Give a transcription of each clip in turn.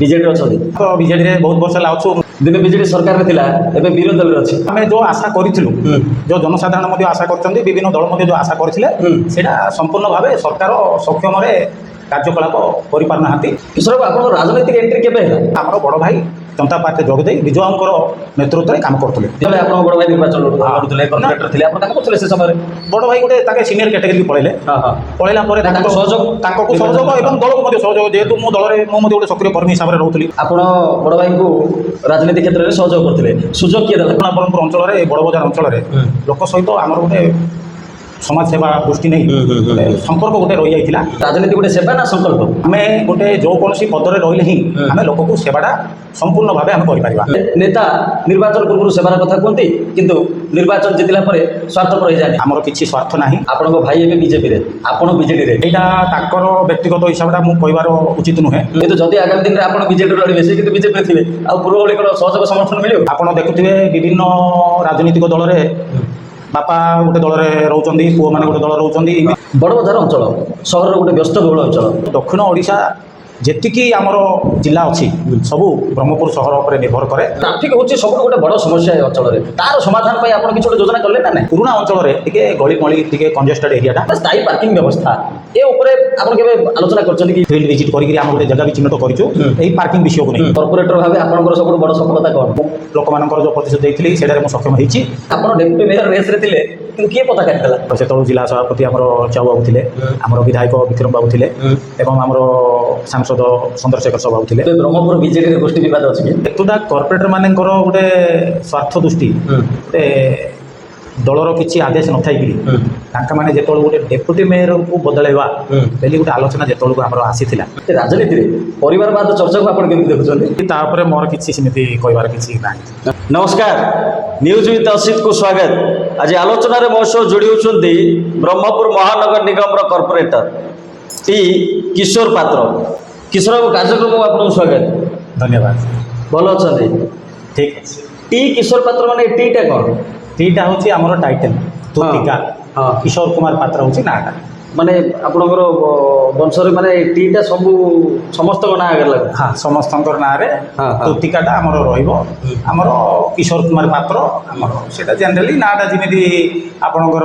BJD ଅଛନ୍ତି ତ ବିଜେଡିରେ ବହୁତ ବର୍ଷ ହେଲା ଅଛୁ। ଦିନେ ବିଜେଡି ସରକାରରେ ଥିଲା, ଏବେ ବିରୋଧୀ ଦଳରେ ଅଛି। ଆମେ ଯେଉଁ ଆଶା କରିଥିଲୁ, ଯେଉଁ ଜନସାଧାରଣ ମଧ୍ୟ ଆଶା କରିଛନ୍ତି, ବିଭିନ୍ନ ଦଳ ମଧ୍ୟ ଯେଉଁ ଆଶା କରିଥିଲେ, ସେଇଟା ସମ୍ପୂର୍ଣ୍ଣ ଭାବେ ସରକାର ସକ୍ଷମରେ କାର୍ଯ୍ୟକଳାପ କରିପାରୁନାହାନ୍ତି। କିଶୋର ବାବୁ, ଆପଣଙ୍କ ରାଜନୈତିକ ଏଣ୍ଟ୍ରି କେବେ ହେଲା? ଆମର ବଡ଼ ଭାଇ ଜନତା ପାର୍ଟିରେ ଯୋଗ ଦେଇ ବିଜୁ ବାବୁଙ୍କର ନେତୃତ୍ୱରେ କାମ କରୁଥିଲେ। ଯେତେବେଳେ ଆପଣଙ୍କ ବଡ଼ ଭାଇ ନିର୍ବାଚନ ଲଢୁଥିଲେ, କର୍ପୋରେଟର ଥିଲେ, ଆପଣ କାମ କରୁଥିଲେ ସେ ସମୟରେ? ବଡ଼ ଭାଇ ଗୋଟେ ତାଙ୍କେ ସିନିୟର କ୍ୟାଟେଗୋରୀକୁ ପଳେଇଲେ। ପଳେଇଲା ପରେ ତାଙ୍କୁ ସହଯୋଗ ଏବଂ ଦଳକୁ ମଧ୍ୟ ସହଯୋଗ, ଯେହେତୁ ମୁଁ ଦଳରେ ମୁଁ ମଧ୍ୟ ଗୋଟେ ସକ୍ରିୟ କର୍ମୀ ହିସାବରେ ରହୁଥିଲି। ଆପଣ ବଡ଼ ଭାଇଙ୍କୁ ରାଜନୀତି କ୍ଷେତ୍ରରେ ସହଯୋଗ କରୁଥିଲେ, ସୁଯୋଗ କିଏ ଦେଲା? ଆପଣଙ୍କର ଅଞ୍ଚଳରେ, ବଡ଼ ବଜାର ଅଞ୍ଚଳରେ ଲୋକ ସହିତ ଆମର ଗୋଟେ ସମାଜ ସେବା ଦୃଷ୍ଟି ନେଇ ସମ୍ପର୍କ ଗୋଟେ ରହିଯାଇଥିଲା। ରାଜନୀତି ଗୋଟେ ସେବା ନା ସଂକଳ୍ପ? ଆମେ ଗୋଟେ ଯେଉଁ କୌଣସି ପଦରେ ରହିଲେ ହିଁ ଆମେ ଲୋକକୁ ସେବାଟା ସମ୍ପୂର୍ଣ୍ଣ ଭାବେ ଆମେ କରିପାରିବା। ନେତା ନିର୍ବାଚନ ପୂର୍ବରୁ ସେବାର କଥା କୁହନ୍ତି, କିନ୍ତୁ ନିର୍ବାଚନ ଜିତିଲା ପରେ ସ୍ୱାର୍ଥପର ହେଇଯାନ୍ତି। ଆମର କିଛି ସ୍ୱାର୍ଥ ନାହିଁ। ଆପଣଙ୍କ ଭାଇ ଏବେ ବିଜେପିରେ, ଆପଣ ବିଜେଡିରେ, ଏଇଟା ତାଙ୍କର ବ୍ୟକ୍ତିଗତ ହିସାବଟା ମୁଁ କହିବାର ଉଚିତ ନୁହେଁ। କିନ୍ତୁ ଯଦି ଆଗାମୀ ଦିନରେ ଆପଣ ବିଜେଡିରେ ରହିବେ, ସେ କିନ୍ତୁ ବିଜେପିରେ ଥିବେ, ଆଉ ପୂର୍ବ ଭଳି କ'ଣ ସହଯୋଗ ସମର୍ଥନ ମିଳିବ? ଆପଣ ଦେଖୁଥିବେ ବିଭିନ୍ନ ରାଜନୈତିକ ଦଳରେ ବାପା ଗୋଟେ ଦଳରେ ରହୁଛନ୍ତି, ପୁଅମାନେ ଗୋଟେ ଦଳରେ ରହୁଛନ୍ତି। ବଡ଼ ବଜାର ଅଞ୍ଚଳ, ସହରର ଗୋଟେ ବ୍ୟସ୍ତବହୁଳ ଅଞ୍ଚଳ। ଦକ୍ଷିଣ ଓଡ଼ିଶା ଯେତିକି ଆମର ଜିଲ୍ଲା ଅଛି ସବୁ ବ୍ରହ୍ମପୁର ସହର ଉପରେ ନିର୍ଭର କରେ। ଟ୍ରାଫିକ୍ ହେଉଛି ସବୁଠୁ ଗୋଟେ ବଡ଼ ସମସ୍ୟା ଏ ଅଞ୍ଚଳରେ। ତାର ସମାଧାନ ପାଇଁ ଆପଣ କିଛି ଗୋଟେ ଯୋଜନା କଲେ ନା ନାହିଁ? ପୁରୁଣା ଅଞ୍ଚଳରେ ଟିକେ ଗଳିମଳି, ଟିକେ କଞ୍ଜେଷ୍ଟେଡ୍ ଏରିଆଟା, ସ୍ଥାୟୀ ପାର୍କିଂ ବ୍ୟବସ୍ଥା, ଏ ଉପରେ ଆପଣ କେବେ ଆଲୋଚନା କରିଛନ୍ତି କି? ଫିଲ୍ଡ ଭିଜିଟ୍ କରିକି ଆମେ ଗୋଟେ ଜାଗା ବି ଚିହ୍ନଟ କରିଛୁ ଏହି ପାର୍କିଂ ବିଷୟକୁ ନେଇ। କର୍ପୋରେଟର ଭାବେ ଆପଣଙ୍କର ସବୁଠୁ ବଡ଼ ସଫଳତା କ'ଣ? ଲୋକମାନଙ୍କର ଯେଉଁ ପ୍ରତିଶୋଧ ଦେଇଥିଲି ସେଠାରେ ମୁଁ ସକ୍ଷମ ହେଇଛି। ଆପଣ ଡେପୁଟି ମେୟର ରେସ୍ରେ ଥିଲେ, କିନ୍ତୁ କିଏ ପତାକା କାଟିଥିଲା? ସେତେବେଳକୁ ଜିଲ୍ଲା ସଭାପତି ଆମର ଚାଉ ବାବୁ ଥିଲେ, ଆମର ବିଧାୟକ ବିକ୍ରମ ବାବୁ ଥିଲେ ଏବଂ ଆମର ସାଂସଦ ଚନ୍ଦ୍ରଶେଖର ସାହୁ ବାବୁ ଥିଲେ। ଏବେ ବ୍ରହ୍ମପୁର ବିଜେଡିରେ ଗୋଷ୍ଠୀ ବିବାଦ ଅଛି କି? ଏତୁଟା କର୍ପୋରେଟର ମାନଙ୍କର ଗୋଟେ ସ୍ୱାର୍ଥ ଦୃଷ୍ଟି, ଗୋଟେ ଦଳର କିଛି ଆଦେଶ ନଥାଇକିରି ତାଙ୍କମାନେ ଯେତେବେଳେ ଗୋଟେ ଡେପୁଟି ମେୟରକୁ ବଦଳାଇବା ବୋଲି ଗୋଟେ ଆଲୋଚନା ଯେତେବେଳକୁ ଆମର ଆସିଥିଲା। ରାଜନୀତିରେ ପରିବାରବାଦ ଚର୍ଚ୍ଚାକୁ ଆପଣ କେମିତି ଦେଖୁଛନ୍ତି? ତାପରେ ମୋର କିଛି ସେମିତି କହିବାର କିଛି ନାହିଁ। ନମସ୍କାର, ନ୍ୟୁଜ୍ ୱିଥ୍ ଅସିତକୁ ସ୍ୱାଗତ। ଆଜି ଆଲୋଚନାରେ ମୋ ସହ ଯୋଡ଼ି ହେଉଛନ୍ତି ବ୍ରହ୍ମପୁର ମହାନଗର ନିଗମର କର୍ପୋରେଟର ଟି କିଶୋର ପାତ୍ର। କିଶୋର ବାବୁ, କାର୍ଯ୍ୟକ୍ରମକୁ ଆପଣଙ୍କୁ ସ୍ୱାଗତ। ଧନ୍ୟବାଦ। ଭଲ ଅଛନ୍ତି? ଠିକ୍ ଅଛି। ଟି କିଶୋର ପାତ୍ର ମାନେ ଟିଟା କ'ଣ? ଟିଟା ହେଉଛି ଆମର ଟାଇଟେଲ୍, ତୁତିକା। କିଶୋର କୁମାର ପାତ୍ର ହେଉଛି ନାଁଟା। ମାନେ ଆପଣଙ୍କର ବଂଶରେ ମାନେ ଟିଟା ସବୁ ସମସ୍ତଙ୍କ ନାଁ ଆଗରେ ଲାଗେ? ହଁ, ସମସ୍ତଙ୍କର ନାଁରେ ତୁତିକାଟା ଆମର ରହିବ। ଆମର କିଶୋର କୁମାର ପାତ୍ର ଆମର ସେଇଟା ଜେନେରାଲି ନାଁଟା ଯେମିତି ଆପଣଙ୍କର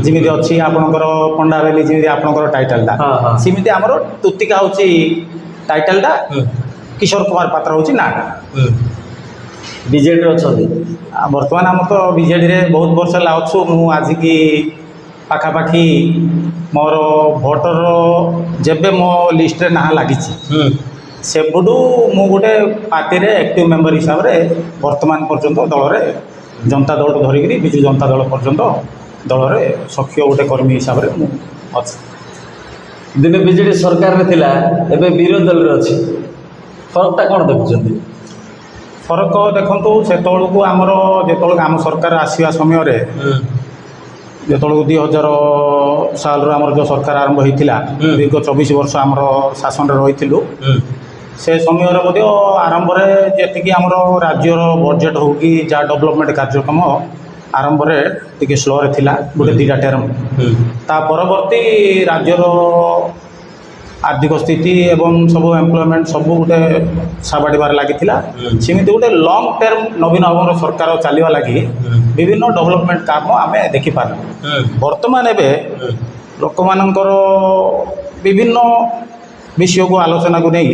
ଯେମିତି ଅଛି ଆପଣଙ୍କର ପଣ୍ଡା ବେଲି ଯେମିତି ଆପଣଙ୍କର ଟାଇଟେଲଟା, ସେମିତି ଆମର ତୁତିକା ହେଉଛି ଟାଇଟେଲଟା, କିଶୋର କୁମାର ପାତ୍ର ହେଉଛି ନାଁଟା। ବିଜେଡ଼ିରେ ଅଛନ୍ତି? ବର୍ତ୍ତମାନ ଆମର ତ ବିଜେଡ଼ିରେ ବହୁତ ବର୍ଷ ହେଲା ଅଛୁ। ମୁଁ ଆଜିକି ପାଖାପାଖି ମୋର ଭୋଟର ଯେବେ ମୋ ଲିଷ୍ଟରେ ନାଁ ଲାଗିଛି ସେବେଠୁ ମୁଁ ଗୋଟେ ପାର୍ଟିରେ ଆକ୍ଟିଭ ମେମ୍ବର ହିସାବରେ ବର୍ତ୍ତମାନ ପର୍ଯ୍ୟନ୍ତ ଦଳରେ, ଜନତା ଦଳକୁ ଧରିକିରି ବିଜୁ ଜନତା ଦଳ ପର୍ଯ୍ୟନ୍ତ ଦଳରେ ସକ୍ରିୟ ଗୋଟେ କର୍ମୀ ହିସାବରେ ମୁଁ ଅଛି। ଦିନେ ବିଜେଡି ସରକାରରେ ଥିଲା, ଏବେ ବିରୋଧୀ ଦଳରେ ଅଛି, ଫରକଟା କ'ଣ ଦେଖୁଛନ୍ତି? ଫରକ ଦେଖନ୍ତୁ, ସେତେବେଳକୁ ଆମର ଯେତେବେଳକୁ ଆମ ସରକାର ଆସିବା ସମୟରେ, ଯେତେବେଳକୁ 2000 ସାଲରୁ ଆମର ଯେଉଁ ସରକାର ଆରମ୍ଭ ହୋଇଥିଲା, ଦୀର୍ଘ 24 ବର୍ଷ ଆମର ଶାସନରେ ରହିଥିଲୁ। ସେ ସମୟରେ ମଧ୍ୟ ଆରମ୍ଭରେ ଯେତିକି ଆମର ରାଜ୍ୟର ବଜେଟ୍ ହେଉ କି ଯାହା ଡେଭଲପମେଣ୍ଟ କାର୍ଯ୍ୟକ୍ରମ ଆରମ୍ଭରେ ଟିକେ ସ୍ଲୋରେ ଥିଲା, ଗୋଟେ 2ଟା ଟର୍ମ। ତା ପରବର୍ତ୍ତୀ ରାଜ୍ୟର ଆର୍ଥିକ ସ୍ଥିତି ଏବଂ ସବୁ ଏମ୍ପ୍ଲୟମେଣ୍ଟ ସବୁ ଗୋଟେ ସାବାଡ଼ିବାରେ ଲାଗିଥିଲା। ସେମିତି ଗୋଟେ ଲଙ୍ଗ୍ ଟର୍ମ ନବୀନ ବାବୁଙ୍କର ସରକାର ଚାଲିବା ଲାଗି ବିଭିନ୍ନ ଡେଭଲପମେଣ୍ଟ କାମ ଆମେ ଦେଖିପାରିଲୁ। ବର୍ତ୍ତମାନ ଏବେ ଲୋକମାନଙ୍କର ବିଭିନ୍ନ ବିଷୟକୁ ଆଲୋଚନାକୁ ନେଇ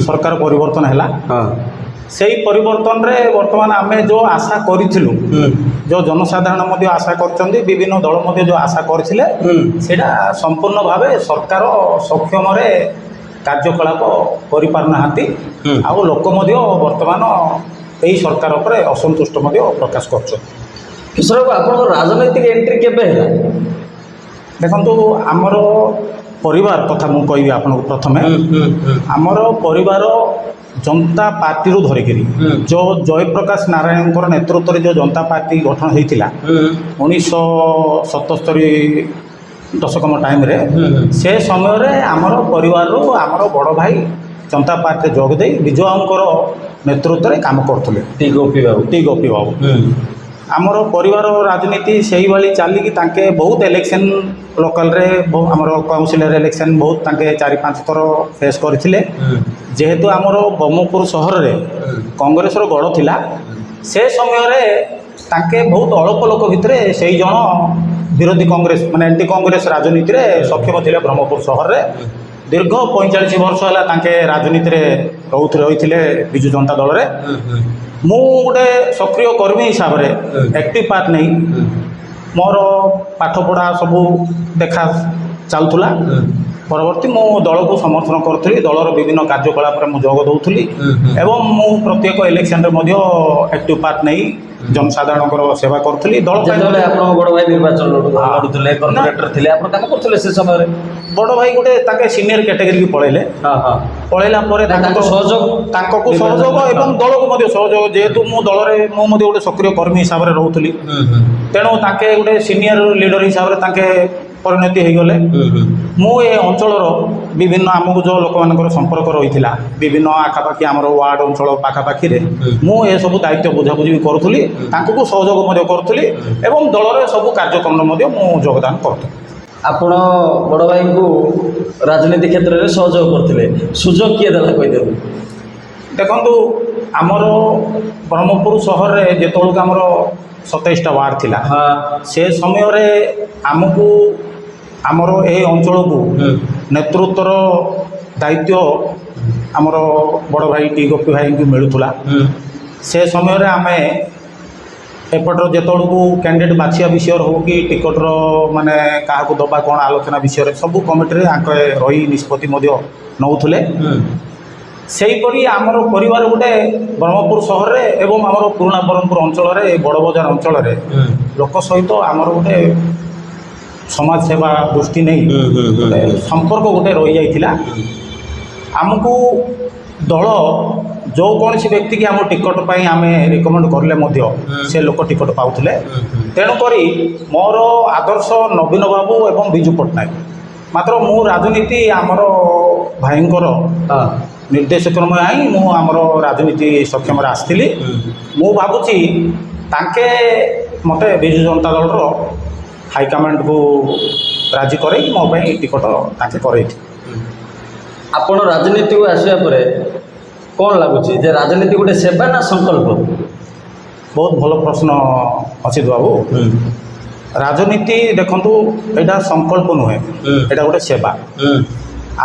ସରକାର ପରିବର୍ତ୍ତନ ହେଲା। ସେହି ପରିବର୍ତ୍ତନରେ ବର୍ତ୍ତମାନ ଆମେ ଯେଉଁ ଆଶା କରିଥିଲୁ, ଯେଉଁ ଜନସାଧାରଣ ମଧ୍ୟ ଆଶା କରିଛନ୍ତି, ବିଭିନ୍ନ ଦଳ ମଧ୍ୟ ଯେଉଁ ଆଶା କରିଥିଲେ, ସେଇଟା ସମ୍ପୂର୍ଣ୍ଣ ଭାବେ ସରକାର ସକ୍ଷମରେ କାର୍ଯ୍ୟକଳାପ କରିପାରୁନାହାନ୍ତି। ଆଉ ଲୋକ ମଧ୍ୟ ବର୍ତ୍ତମାନ ଏହି ସରକାର ଉପରେ ଅସନ୍ତୁଷ୍ଟ ମଧ୍ୟ ପ୍ରକାଶ କରୁଛନ୍ତି। କିଶୋର ବାବୁ, ଆପଣଙ୍କର ରାଜନୈତିକ ଏଣ୍ଟ୍ରି କେବେ ହେଲା? ଦେଖନ୍ତୁ, ଆମର ପରିବାର କଥା ମୁଁ କହିବି ଆପଣଙ୍କୁ ପ୍ରଥମେ। ଆମର ପରିବାର ଜନତା ପାର୍ଟିରୁ ଧରିକିରି ଯେଉଁ ଜୟପ୍ରକାଶ ନାରାୟଣଙ୍କର ନେତୃତ୍ୱରେ ଯେଉଁ ଜନତା ପାର୍ଟି ଗଠନ ହୋଇଥିଲା 1977 ଦଶକ ଟାଇମ୍ରେ, ସେ ସମୟରେ ଆମର ପରିବାରରୁ ଆମର ବଡ଼ ଭାଇ ଜନତା ପାର୍ଟିରେ ଯୋଗ ଦେଇ ବିଜୁ ବାବୁଙ୍କର ନେତୃତ୍ୱରେ କାମ କରୁଥିଲେ। ଟି ଗୋପୀ ବାବୁ। ଆମର ପରିବାର ରାଜନୀତି ସେଇଭଳି ଚାଲିକି ତାଙ୍କେ ବହୁତ ଇଲେକ୍ସନ୍ ଲୋକାଲରେ ଆମର କାଉନସିଲର ଇଲେକ୍ସନ୍ ବହୁତ ତାଙ୍କେ 4-5 ଥର ଫେସ୍ କରିଥିଲେ। ଯେହେତୁ ଆମର ବ୍ରହ୍ମପୁର ସହରରେ କଂଗ୍ରେସର ଗଡ଼ ଥିଲା, ସେ ସମୟରେ ତାଙ୍କେ ବହୁତ ଅଳ୍ପ ଲୋକ ଭିତରେ ସେଇ ଜଣ ବିରୋଧୀ କଂଗ୍ରେସ ମାନେ ଏଣ୍ଟି କଂଗ୍ରେସ ରାଜନୀତିରେ ସକ୍ଷମ ଥିଲେ। ବ୍ରହ୍ମପୁର ସହରରେ ଦୀର୍ଘ 45 ବର୍ଷ ହେଲା ତାଙ୍କେ ରାଜନୀତିରେ ରହିଥିଲେ ବିଜୁ ଜନତା ଦଳରେ। ମୁଁ ଗୋଟେ ସକ୍ରିୟ କର୍ମୀ ହିସାବରେ ଆକ୍ଟିଭ ପାର୍ଟ ନେଇ ମୋର ପାଠପଢ଼ା ସବୁ ଦେଖା ଚାଲୁଥିଲା। ପରବର୍ତ୍ତୀ ମୁଁ ଦଳକୁ ସମର୍ଥନ କରୁଥିଲି, ଦଳର ବିଭିନ୍ନ କାର୍ଯ୍ୟକଳାପରେ ମୁଁ ଯୋଗ ଦେଉଥିଲି ଏବଂ ମୁଁ ପ୍ରତ୍ୟେକ ଇଲେକ୍ସନରେ ମଧ୍ୟ ଆକ୍ଟିଭ ପାର୍ଟ ନେଇ ଜନସାଧାରଣଙ୍କର ସେବା କରୁଥିଲି। ଦଳ ଯେତେବେଳେ ଆପଣଙ୍କ ବଡ଼ ଭାଇ ନିର୍ବାଚନ ଲଢ଼ୁଥିଲେ, କର୍ପୋରେଟର ଥିଲେ, ଆପଣ କାମ କରୁଥିଲେ ସେ ସମୟରେ? ବଡ଼ ଭାଇ ଗୋଟେ ତାଙ୍କେ ସିନିୟର କ୍ୟାଟେଗୋରୀକି ପଳେଇଲେ। ପଳେଇଲା ପରେ ତାଙ୍କୁ ସହଯୋଗ ଏବଂ ଦଳକୁ ମଧ୍ୟ ସହଯୋଗ, ଯେହେତୁ ମୁଁ ଦଳରେ ମୁଁ ମଧ୍ୟ ଗୋଟେ ସକ୍ରିୟ କର୍ମୀ ହିସାବରେ ରହୁଥିଲି, ତେଣୁ ତାଙ୍କେ ଗୋଟେ ସିନିୟର ଲିଡର ହିସାବରେ ତାଙ୍କେ ପରିଣତି ହୋଇଗଲେ। ମୁଁ ଏ ଅଞ୍ଚଳର ବିଭିନ୍ନ ଆମକୁ ଯେଉଁ ଲୋକମାନଙ୍କର ସମ୍ପର୍କ ରହିଥିଲା ବିଭିନ୍ନ ଆଖାପାଖି ଆମର ୱାର୍ଡ଼ ଅଞ୍ଚଳ ପାଖାପାଖିରେ ମୁଁ ଏସବୁ ଦାୟିତ୍ୱ ବୁଝାବୁଝି କରୁଥିଲି, ତାଙ୍କୁ ସହଯୋଗ ମଧ୍ୟ କରୁଥିଲି ଏବଂ ଦଳରେ ସବୁ କାର୍ଯ୍ୟକ୍ରମରେ ମଧ୍ୟ ମୁଁ ଯୋଗଦାନ କରୁଥିଲି। ଆପଣ ବଡ଼ ଭାଇଙ୍କୁ ରାଜନୀତି କ୍ଷେତ୍ରରେ ସହଯୋଗ କରିଥିଲେ, ସୁଯୋଗ କିଏ ଦେଲା କହିଦେବେ? ଦେଖନ୍ତୁ, ଆମର ବ୍ରହ୍ମପୁର ସହରରେ ଯେତେବେଳକୁ ଆମର 27ଟା ୱାର୍ଡ଼ ଥିଲା, ସେ ସମୟରେ ଆମକୁ ଆମର ଏହି ଅଞ୍ଚଳକୁ ନେତୃତ୍ୱର ଦାୟିତ୍ୱ ଆମର ବଡ଼ ଭାଇ ଟି ଗୋପୀ ଭାଇଙ୍କୁ ମିଳୁଥିଲା। ସେ ସମୟରେ ଆମେ ଏପଟର ଯେତେବେଳକୁ କ୍ୟାଣ୍ଡିଡେଟ୍ ବାଛିବା ବିଷୟରେ ହେଉ କି ଟିକଟର ମାନେ କାହାକୁ ଦେବା କ'ଣ ଆଲୋଚନା ବିଷୟରେ ସବୁ କମିଟିରେ ଆଙ୍କେ ରହି ନିଷ୍ପତ୍ତି ମଧ୍ୟ ନେଉଥିଲେ। ସେହିପରି ଆମର ପରିବାର ଗୋଟେ ବ୍ରହ୍ମପୁର ସହରରେ ଏବଂ ଆମର ପୁରୁଣା ବ୍ରହ୍ମପୁର ଅଞ୍ଚଳରେ ବଡ଼ ବଜାର ଅଞ୍ଚଳରେ ଲୋକ ସହିତ ଆମର ଗୋଟେ ସମାଜ ସେବା ଦୃଷ୍ଟି ନେଇ ସମ୍ପର୍କ ଗୋଟେ ରହିଯାଇଥିଲା। ଆମକୁ ଦଳ ଯେକୌଣସି ବ୍ୟକ୍ତିକି ଆମ ଟିକଟ ପାଇଁ ଆମେ ରିକମେଣ୍ଡ କଲେ ମଧ୍ୟ ସେ ଲୋକ ଟିକଟ ପାଉଥିଲେ। ତେଣୁକରି ମୋର ଆଦର୍ଶ ନବୀନ ବାବୁ ଏବଂ ବିଜୁ ପଟ୍ଟନାୟକ। ମାତ୍ର ମୁଁ ରାଜନୀତି ଆମର ଭାଇଙ୍କର ନିର୍ଦ୍ଦେଶକ୍ରମେ ହିଁ ମୁଁ ଆମର ରାଜନୀତି ସକ୍ଷମରେ ଆସିଥିଲି। ମୁଁ ଭାବୁଛି ତାଙ୍କେ ମୋତେ ବିଜୁ ଜନତା ଦଳର ହାଇକମାଣ୍ଡକୁ ରାଜି କରେଇ ମୋ ପାଇଁ ଟିକଟ ତାଙ୍କେ କରେଇଥିଲେ। ଆପଣ ରାଜନୀତିକୁ ଆସିବା ପରେ କ'ଣ ଲାଗୁଛି ଯେ ରାଜନୀତି ଗୋଟେ ସେବା ନା ସଂକଳ୍ପ? ବହୁତ ଭଲ ପ୍ରଶ୍ନ ଅସିତ ବାବୁ। ରାଜନୀତି ଦେଖନ୍ତୁ, ଏଇଟା ସଂକଳ୍ପ ନୁହେଁ, ଏଇଟା ଗୋଟେ ସେବା।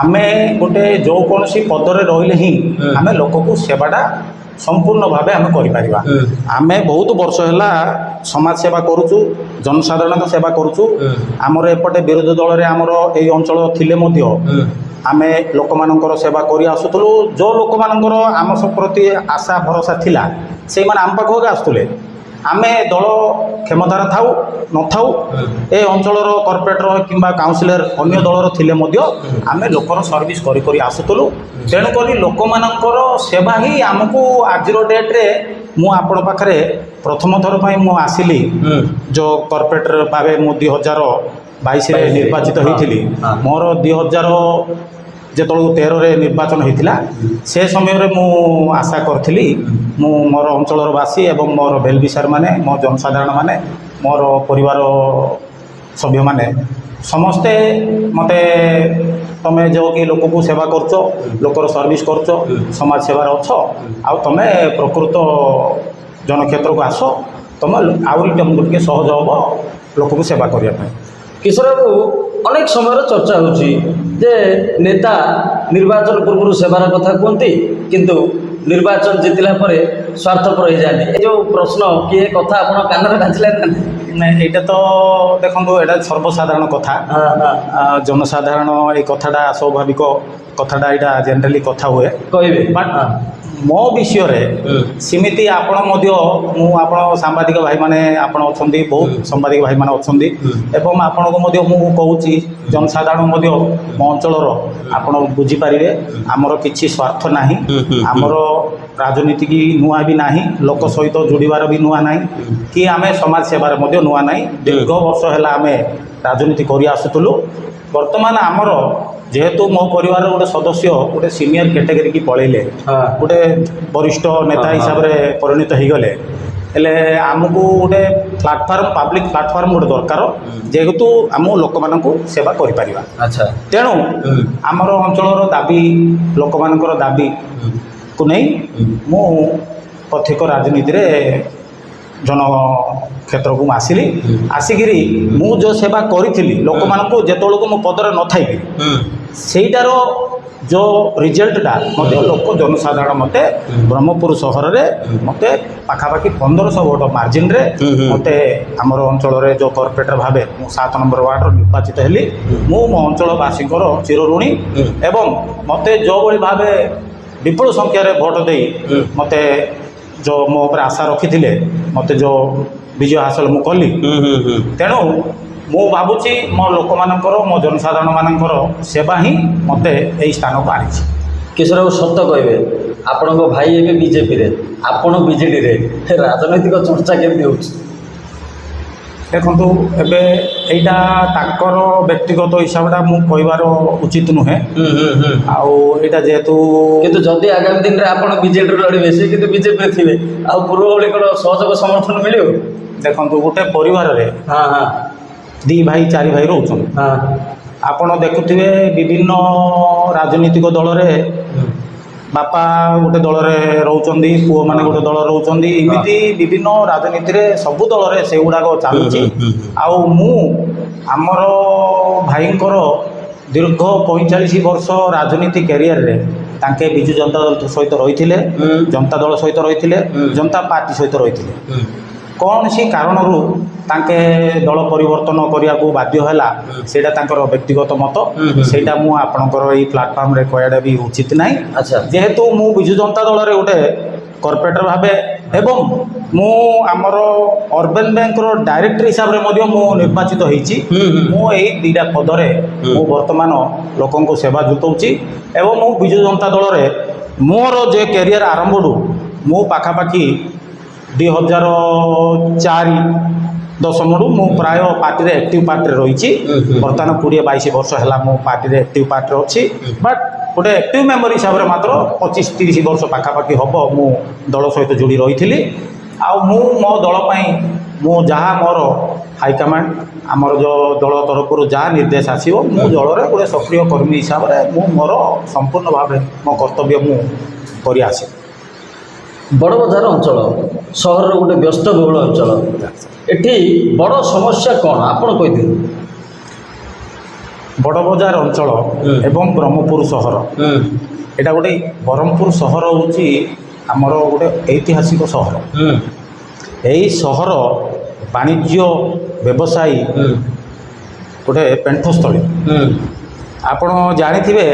ଆମେ ଗୋଟେ ଯେକୌଣସି ପଦରେ ରହିଲେ ହିଁ ଆମେ ଲୋକକୁ ସେବାଟା ସମ୍ପୂର୍ଣ୍ଣ ଭାବେ ଆମେ କରିପାରିବା। ଆମେ ବହୁତ ବର୍ଷ ହେଲା ସମାଜ ସେବା କରୁଛୁ, ଜନସାଧାରଣଙ୍କ ସେବା କରୁଛୁ। ଆମର ଏପଟେ ବିରୋଧୀ ଦଳରେ ଆମର ଏଇ ଅଞ୍ଚଳ ଥିଲେ ମଧ୍ୟ ଆମେ ଲୋକମାନଙ୍କର ସେବା କରି ଆସୁଥିଲୁ। ଯେଉଁ ଲୋକମାନଙ୍କର ଆମ ପ୍ରତି ଆଶା ଭରସା ଥିଲା ସେଇମାନେ ଆମ ପାଖକୁ ଆସୁଥିଲେ। ଆମେ ଦଳ କ୍ଷମତାରେ ଥାଉ ନଥାଉ, ଏ ଅଞ୍ଚଳର କର୍ପୋରେଟର କିମ୍ବା କାଉନସିଲର ଅନ୍ୟ ଦଳର ଥିଲେ ମଧ୍ୟ ଆମେ ଲୋକର ସର୍ଭିସ୍ କରି କରି ଆସୁଥିଲୁ। ତେଣୁକରି ଲୋକମାନଙ୍କର ସେବା ହିଁ ଆମକୁ ଆଜିର ଡେଟ୍ରେ ମୁଁ ଆପଣ ପାଖରେ ପ୍ରଥମ ଥର ପାଇଁ ମୁଁ ଆସିଲି ଯେଉଁ କର୍ପୋରେଟର ଭାବେ ମୁଁ 2022ରେ ନିର୍ବାଚିତ ହୋଇଥିଲି। ମୋର 2013ରେ ନିର୍ବାଚନ ହୋଇଥିଲା। ସେ ସମୟରେ ମୁଁ ଆଶା କରିଥିଲି ମୁଁ ମୋର ଅଞ୍ଚଳର ବାସୀ ଏବଂ ମୋର ବେଲବିସାରମାନେ, ମୋ ଜନସାଧାରଣମାନେ, ମୋର ପରିବାର ସଭ୍ୟମାନେ ସମସ୍ତେ ମୋତେ ତୁମେ ଯେଉଁ କି ଲୋକକୁ ସେବା କରୁଛ, ଲୋକର ସର୍ଭିସ୍ କରୁଛ, ସମାଜ ସେବାରେ ଅଛ, ଆଉ ତୁମେ ପ୍ରକୃତ ଜନକ୍ଷେତ୍ରକୁ ଆସ, ତୁମେ ଆହୁରି ତୁମକୁ ଟିକେ ସହଜ ହେବ ଲୋକକୁ ସେବା କରିବା ପାଇଁ। କିଶୋର ବାବୁ, ଅନେକ ସମୟର ଚର୍ଚ୍ଚା ହେଉଛି ଯେ ନେତା ନିର୍ବାଚନ ପୂର୍ବରୁ ସେବାର କଥା କୁହନ୍ତି, କିନ୍ତୁ ନିର୍ବାଚନ ଜିତିଲା ପରେ ସ୍ୱାର୍ଥପର ହୋଇଯାଆନ୍ତି। ଏ ଯେଉଁ ପ୍ରଶ୍ନ କି ଏ କଥା ଆପଣ କାନରେ ବାଜିଲାନି ନା? ନାଇଁ, ଏଇଟା ତ ଦେଖନ୍ତୁ, ଏଇଟା ସର୍ବସାଧାରଣ କଥା। ଜନସାଧାରଣ ଏଇ କଥାଟା ସ୍ୱାଭାବିକ କଥାଟା, ଏଇଟା ଜେନେରାଲି କଥା ହୁଏ କହିବେ। ବଟ୍ ମୋ ବିଷୟରେ ସେମିତି ଆପଣ ମଧ୍ୟ ମୁଁ ଆପଣ ସାମ୍ବାଦିକ ଭାଇମାନେ ଆପଣ ଅଛନ୍ତି, ବହୁତ ସାମ୍ବାଦିକ ଭାଇମାନେ ଅଛନ୍ତି ଏବଂ ଆପଣଙ୍କୁ ମଧ୍ୟ ମୁଁ କହୁଛି, ଜନସାଧାରଣ ମଧ୍ୟ ମୋ ଅଞ୍ଚଳର ଆପଣ ବୁଝିପାରିବେ ଆମର କିଛି ସ୍ୱାର୍ଥ ନାହିଁ। ଆମର ରାଜନୀତି କି ନୂଆ ବି ନାହିଁ, ଲୋକ ସହିତ ଯୋଡ଼ିବାର ବି ନୂଆ ନାହିଁ, କି ଆମେ ସମାଜ ସେବାରେ ମଧ୍ୟ ନୂଆ ନାହିଁ। ଦୀର୍ଘ ବର୍ଷ ହେଲା ଆମେ ରାଜନୀତି କରି ଆସୁଥିଲୁ। ବର୍ତ୍ତମାନ ଆମର ଯେହେତୁ ମୋ ପରିବାରର ଗୋଟେ ସଦସ୍ୟ ଗୋଟେ ସିନିୟର କ୍ୟାଟେଗୋରୀ କି ପଳେଇଲେ, ଗୋଟେ ବରିଷ୍ଠ ନେତା ହିସାବରେ ପରିଣତ ହୋଇଗଲେ, ହେଲେ ଆମକୁ ଗୋଟେ ପ୍ଲାଟଫର୍ମ ପାବ୍ଲିକ୍ ପ୍ଲାଟଫର୍ମ ଗୋଟେ ଦରକାର ଯେହେତୁ ଆମ ଲୋକମାନଙ୍କୁ ସେବା କରିପାରିବା। ଆଚ୍ଛା। ତେଣୁ ଆମର ଅଞ୍ଚଳର ଦାବି ଲୋକମାନଙ୍କର ଦାବିକୁ ନେଇ ମୁଁ ପ୍ରତ୍ୟେକ ରାଜନୀତିରେ ଜନକ୍ଷେତ୍ରକୁ ମୁଁ ଆସିଲି। ଆସିକିରି ମୁଁ ଯେଉଁ ସେବା କରିଥିଲି ଲୋକମାନଙ୍କୁ ଯେତେବେଳକୁ ମୁଁ ପଦରେ ନଥାଇବି ସେଇଟାର ଯେଉଁ ରିଜଲ୍ଟଟା ମଧ୍ୟ ଲୋକ ଜନସାଧାରଣ ମୋତେ ବ୍ରହ୍ମପୁର ସହରରେ ମୋତେ ପାଖାପାଖି 1500 ଭୋଟ ମାର୍ଜିନରେ ମୋତେ ଆମର ଅଞ୍ଚଳରେ ଯେଉଁ କର୍ପୋରେଟର ଭାବେ ମୁଁ 7 ନମ୍ବର ୱାର୍ଡ଼ରୁ ନିର୍ବାଚିତ ହେଲି। ମୁଁ ମୋ ଅଞ୍ଚଳବାସୀଙ୍କର ଚିରଋଣୀ ଏବଂ ମୋତେ ଯେଉଁଭଳି ଭାବେ ବିପୁଳ ସଂଖ୍ୟାରେ ଭୋଟ ଦେଇ ମୋତେ ଯେଉଁ ମୋ ଉପରେ ଆଶା ରଖିଥିଲେ ମୋତେ ଯେଉଁ ବିଜୟ ହାସଲ ମୁଁ କଲି ତେଣୁ ମୁଁ ଭାବୁଛି ମୋ ଲୋକମାନଙ୍କର ମୋ ଜନସାଧାରଣମାନଙ୍କର ସେବା ହିଁ ମୋତେ ଏହି ସ୍ଥାନକୁ ଆଣିଛି। କିଶୋର ବାବୁ ସତ କହିବେ ଆପଣଙ୍କ ଭାଇ ଏବେ ବିଜେପିରେ ଆପଣ ବିଜେଡ଼ିରେ ରାଜନୈତିକ ଚର୍ଚ୍ଚା କେମିତି ହେଉଛି? ଦେଖନ୍ତୁ ଏବେ ଏଇଟା ତାଙ୍କର ବ୍ୟକ୍ତିଗତ ହିସାବଟା ମୁଁ କହିବାର ଉଚିତ ନୁହେଁ। ଆଉ ଏଇଟା ଯେହେତୁ କିନ୍ତୁ ଯଦି ଆଗାମୀ ଦିନରେ ଆପଣ ବିଜେଡ଼ିରୁ ଲଢ଼ିବେ ସେ କିନ୍ତୁ ବିଜେପିରେ ଥିବେ ଆଉ ପୂର୍ବ ଭଳି କ'ଣ ସହଯୋଗ ସମର୍ଥନ ମିଳିବ? ଦେଖନ୍ତୁ ଗୋଟେ ପରିବାରରେ ହଁ ହଁ 2 ଭାଇ 4 ଭାଇ ରହୁଛନ୍ତି। ହଁ ଆପଣ ଦେଖୁଥିବେ ବିଭିନ୍ନ ରାଜନୈତିକ ଦଳରେ ବାପା ଗୋଟେ ଦଳରେ ରହୁଛନ୍ତି, ପୁଅମାନେ ଗୋଟେ ଦଳରେ ରହୁଛନ୍ତି, ଏମିତି ବିଭିନ୍ନ ରାଜନୀତିରେ ସବୁ ଦଳରେ ସେଗୁଡ଼ାକ ଚାଲୁଛି। ଆଉ ମୁଁ ଆମର ଭାଇଙ୍କର ଦୀର୍ଘ 45 ବର୍ଷ ରାଜନୀତି କ୍ୟାରିୟରରେ ତାଙ୍କେ ବିଜୁ ଜନତା ଦଳ ସହିତ ରହିଥିଲେ, ଜନତା ଦଳ ସହିତ ରହିଥିଲେ, ଜନତା ପାର୍ଟି ସହିତ ରହିଥିଲେ। କୌଣସି କାରଣରୁ ତାଙ୍କେ ଦଳ ପରିବର୍ତ୍ତନ କରିବାକୁ ବାଧ୍ୟ ହେଲା ସେଇଟା ତାଙ୍କର ବ୍ୟକ୍ତିଗତ ମତ। ସେଇଟା ମୁଁ ଆପଣଙ୍କର ଏଇ ପ୍ଲାଟଫର୍ମରେ କହିବାଟା ବି ଉଚିତ ନାହିଁ। ଆଚ୍ଛା। ଯେହେତୁ ମୁଁ ବିଜୁ ଜନତା ଦଳରେ ଗୋଟେ କର୍ପୋରେଟର ଭାବେ ଏବଂ ମୁଁ ଆମର ଅର୍ବାନ୍ ବ୍ୟାଙ୍କର ଡାଇରେକ୍ଟର ହିସାବରେ ମଧ୍ୟ ମୁଁ ନିର୍ବାଚିତ ହେଇଛି। ମୁଁ ଏଇ 2ଟା ପଦରେ ମୁଁ ବର୍ତ୍ତମାନ ଲୋକଙ୍କୁ ସେବା ଯୋଗାଉଛି ଏବଂ ମୁଁ ବିଜୁ ଜନତା ଦଳରେ ମୋର ଯେ କ୍ୟାରିୟର ଆରମ୍ଭରୁ ମୁଁ ପାଖାପାଖି 2004 ଦଶମରୁ ମୁଁ ପ୍ରାୟ ପାର୍ଟିରେ ଆକ୍ଟିଭ୍ ପାର୍ଟିରେ ରହିଛି। ବର୍ତ୍ତମାନ 20-22 ବର୍ଷ ହେଲା ମୁଁ ପାର୍ଟିରେ ଆକ୍ଟିଭ୍ ପାର୍ଟିରେ ଅଛି। ବଟ୍ ଗୋଟେ ଆକ୍ଟିଭ୍ ମେମ୍ବର ହିସାବରେ ମାତ୍ର 25-30 ବର୍ଷ ପାଖାପାଖି ହେବ ମୁଁ ଦଳ ସହିତ ଯୋଡ଼ି ରହିଥିଲି। ଆଉ ମୁଁ ମୋ ଦଳ ପାଇଁ ମୁଁ ଯାହା ମୋର ହାଇକମାଣ୍ଡ ଆମର ଯେଉଁ ଦଳ ତରଫରୁ ଯାହା ନିର୍ଦ୍ଦେଶ ଆସିବ ମୁଁ ଦଳରେ ଗୋଟେ ସକ୍ରିୟ କର୍ମୀ ହିସାବରେ ମୁଁ ମୋର ସମ୍ପୂର୍ଣ୍ଣ ଭାବେ ମୋ କର୍ତ୍ତବ୍ୟ ମୁଁ କରି ଆସେ। ବଡ଼ବଜାର ଅଞ୍ଚଳ ସହରର ଗୋଟେ ବ୍ୟସ୍ତବହୁଳ ଅଞ୍ଚଳ, ଏଠି ବଡ଼ ସମସ୍ୟା କ'ଣ ଆପଣ କହିଦିଅନ୍ତୁ? ବଡ଼ବଜାର ଅଞ୍ଚଳ ଏବଂ ବ୍ରହ୍ମପୁର ସହର ଏଇଟା ଗୋଟେ ବ୍ରହ୍ମପୁର ସହର ହେଉଛି ଆମର ଗୋଟେ ଐତିହାସିକ ସହର। ଏହି ସହର ବାଣିଜ୍ୟ ବ୍ୟବସାୟୀ ଗୋଟେ ପେଣ୍ଠସ୍ଥଳୀ। ଆପଣ ଜାଣିଥିବେ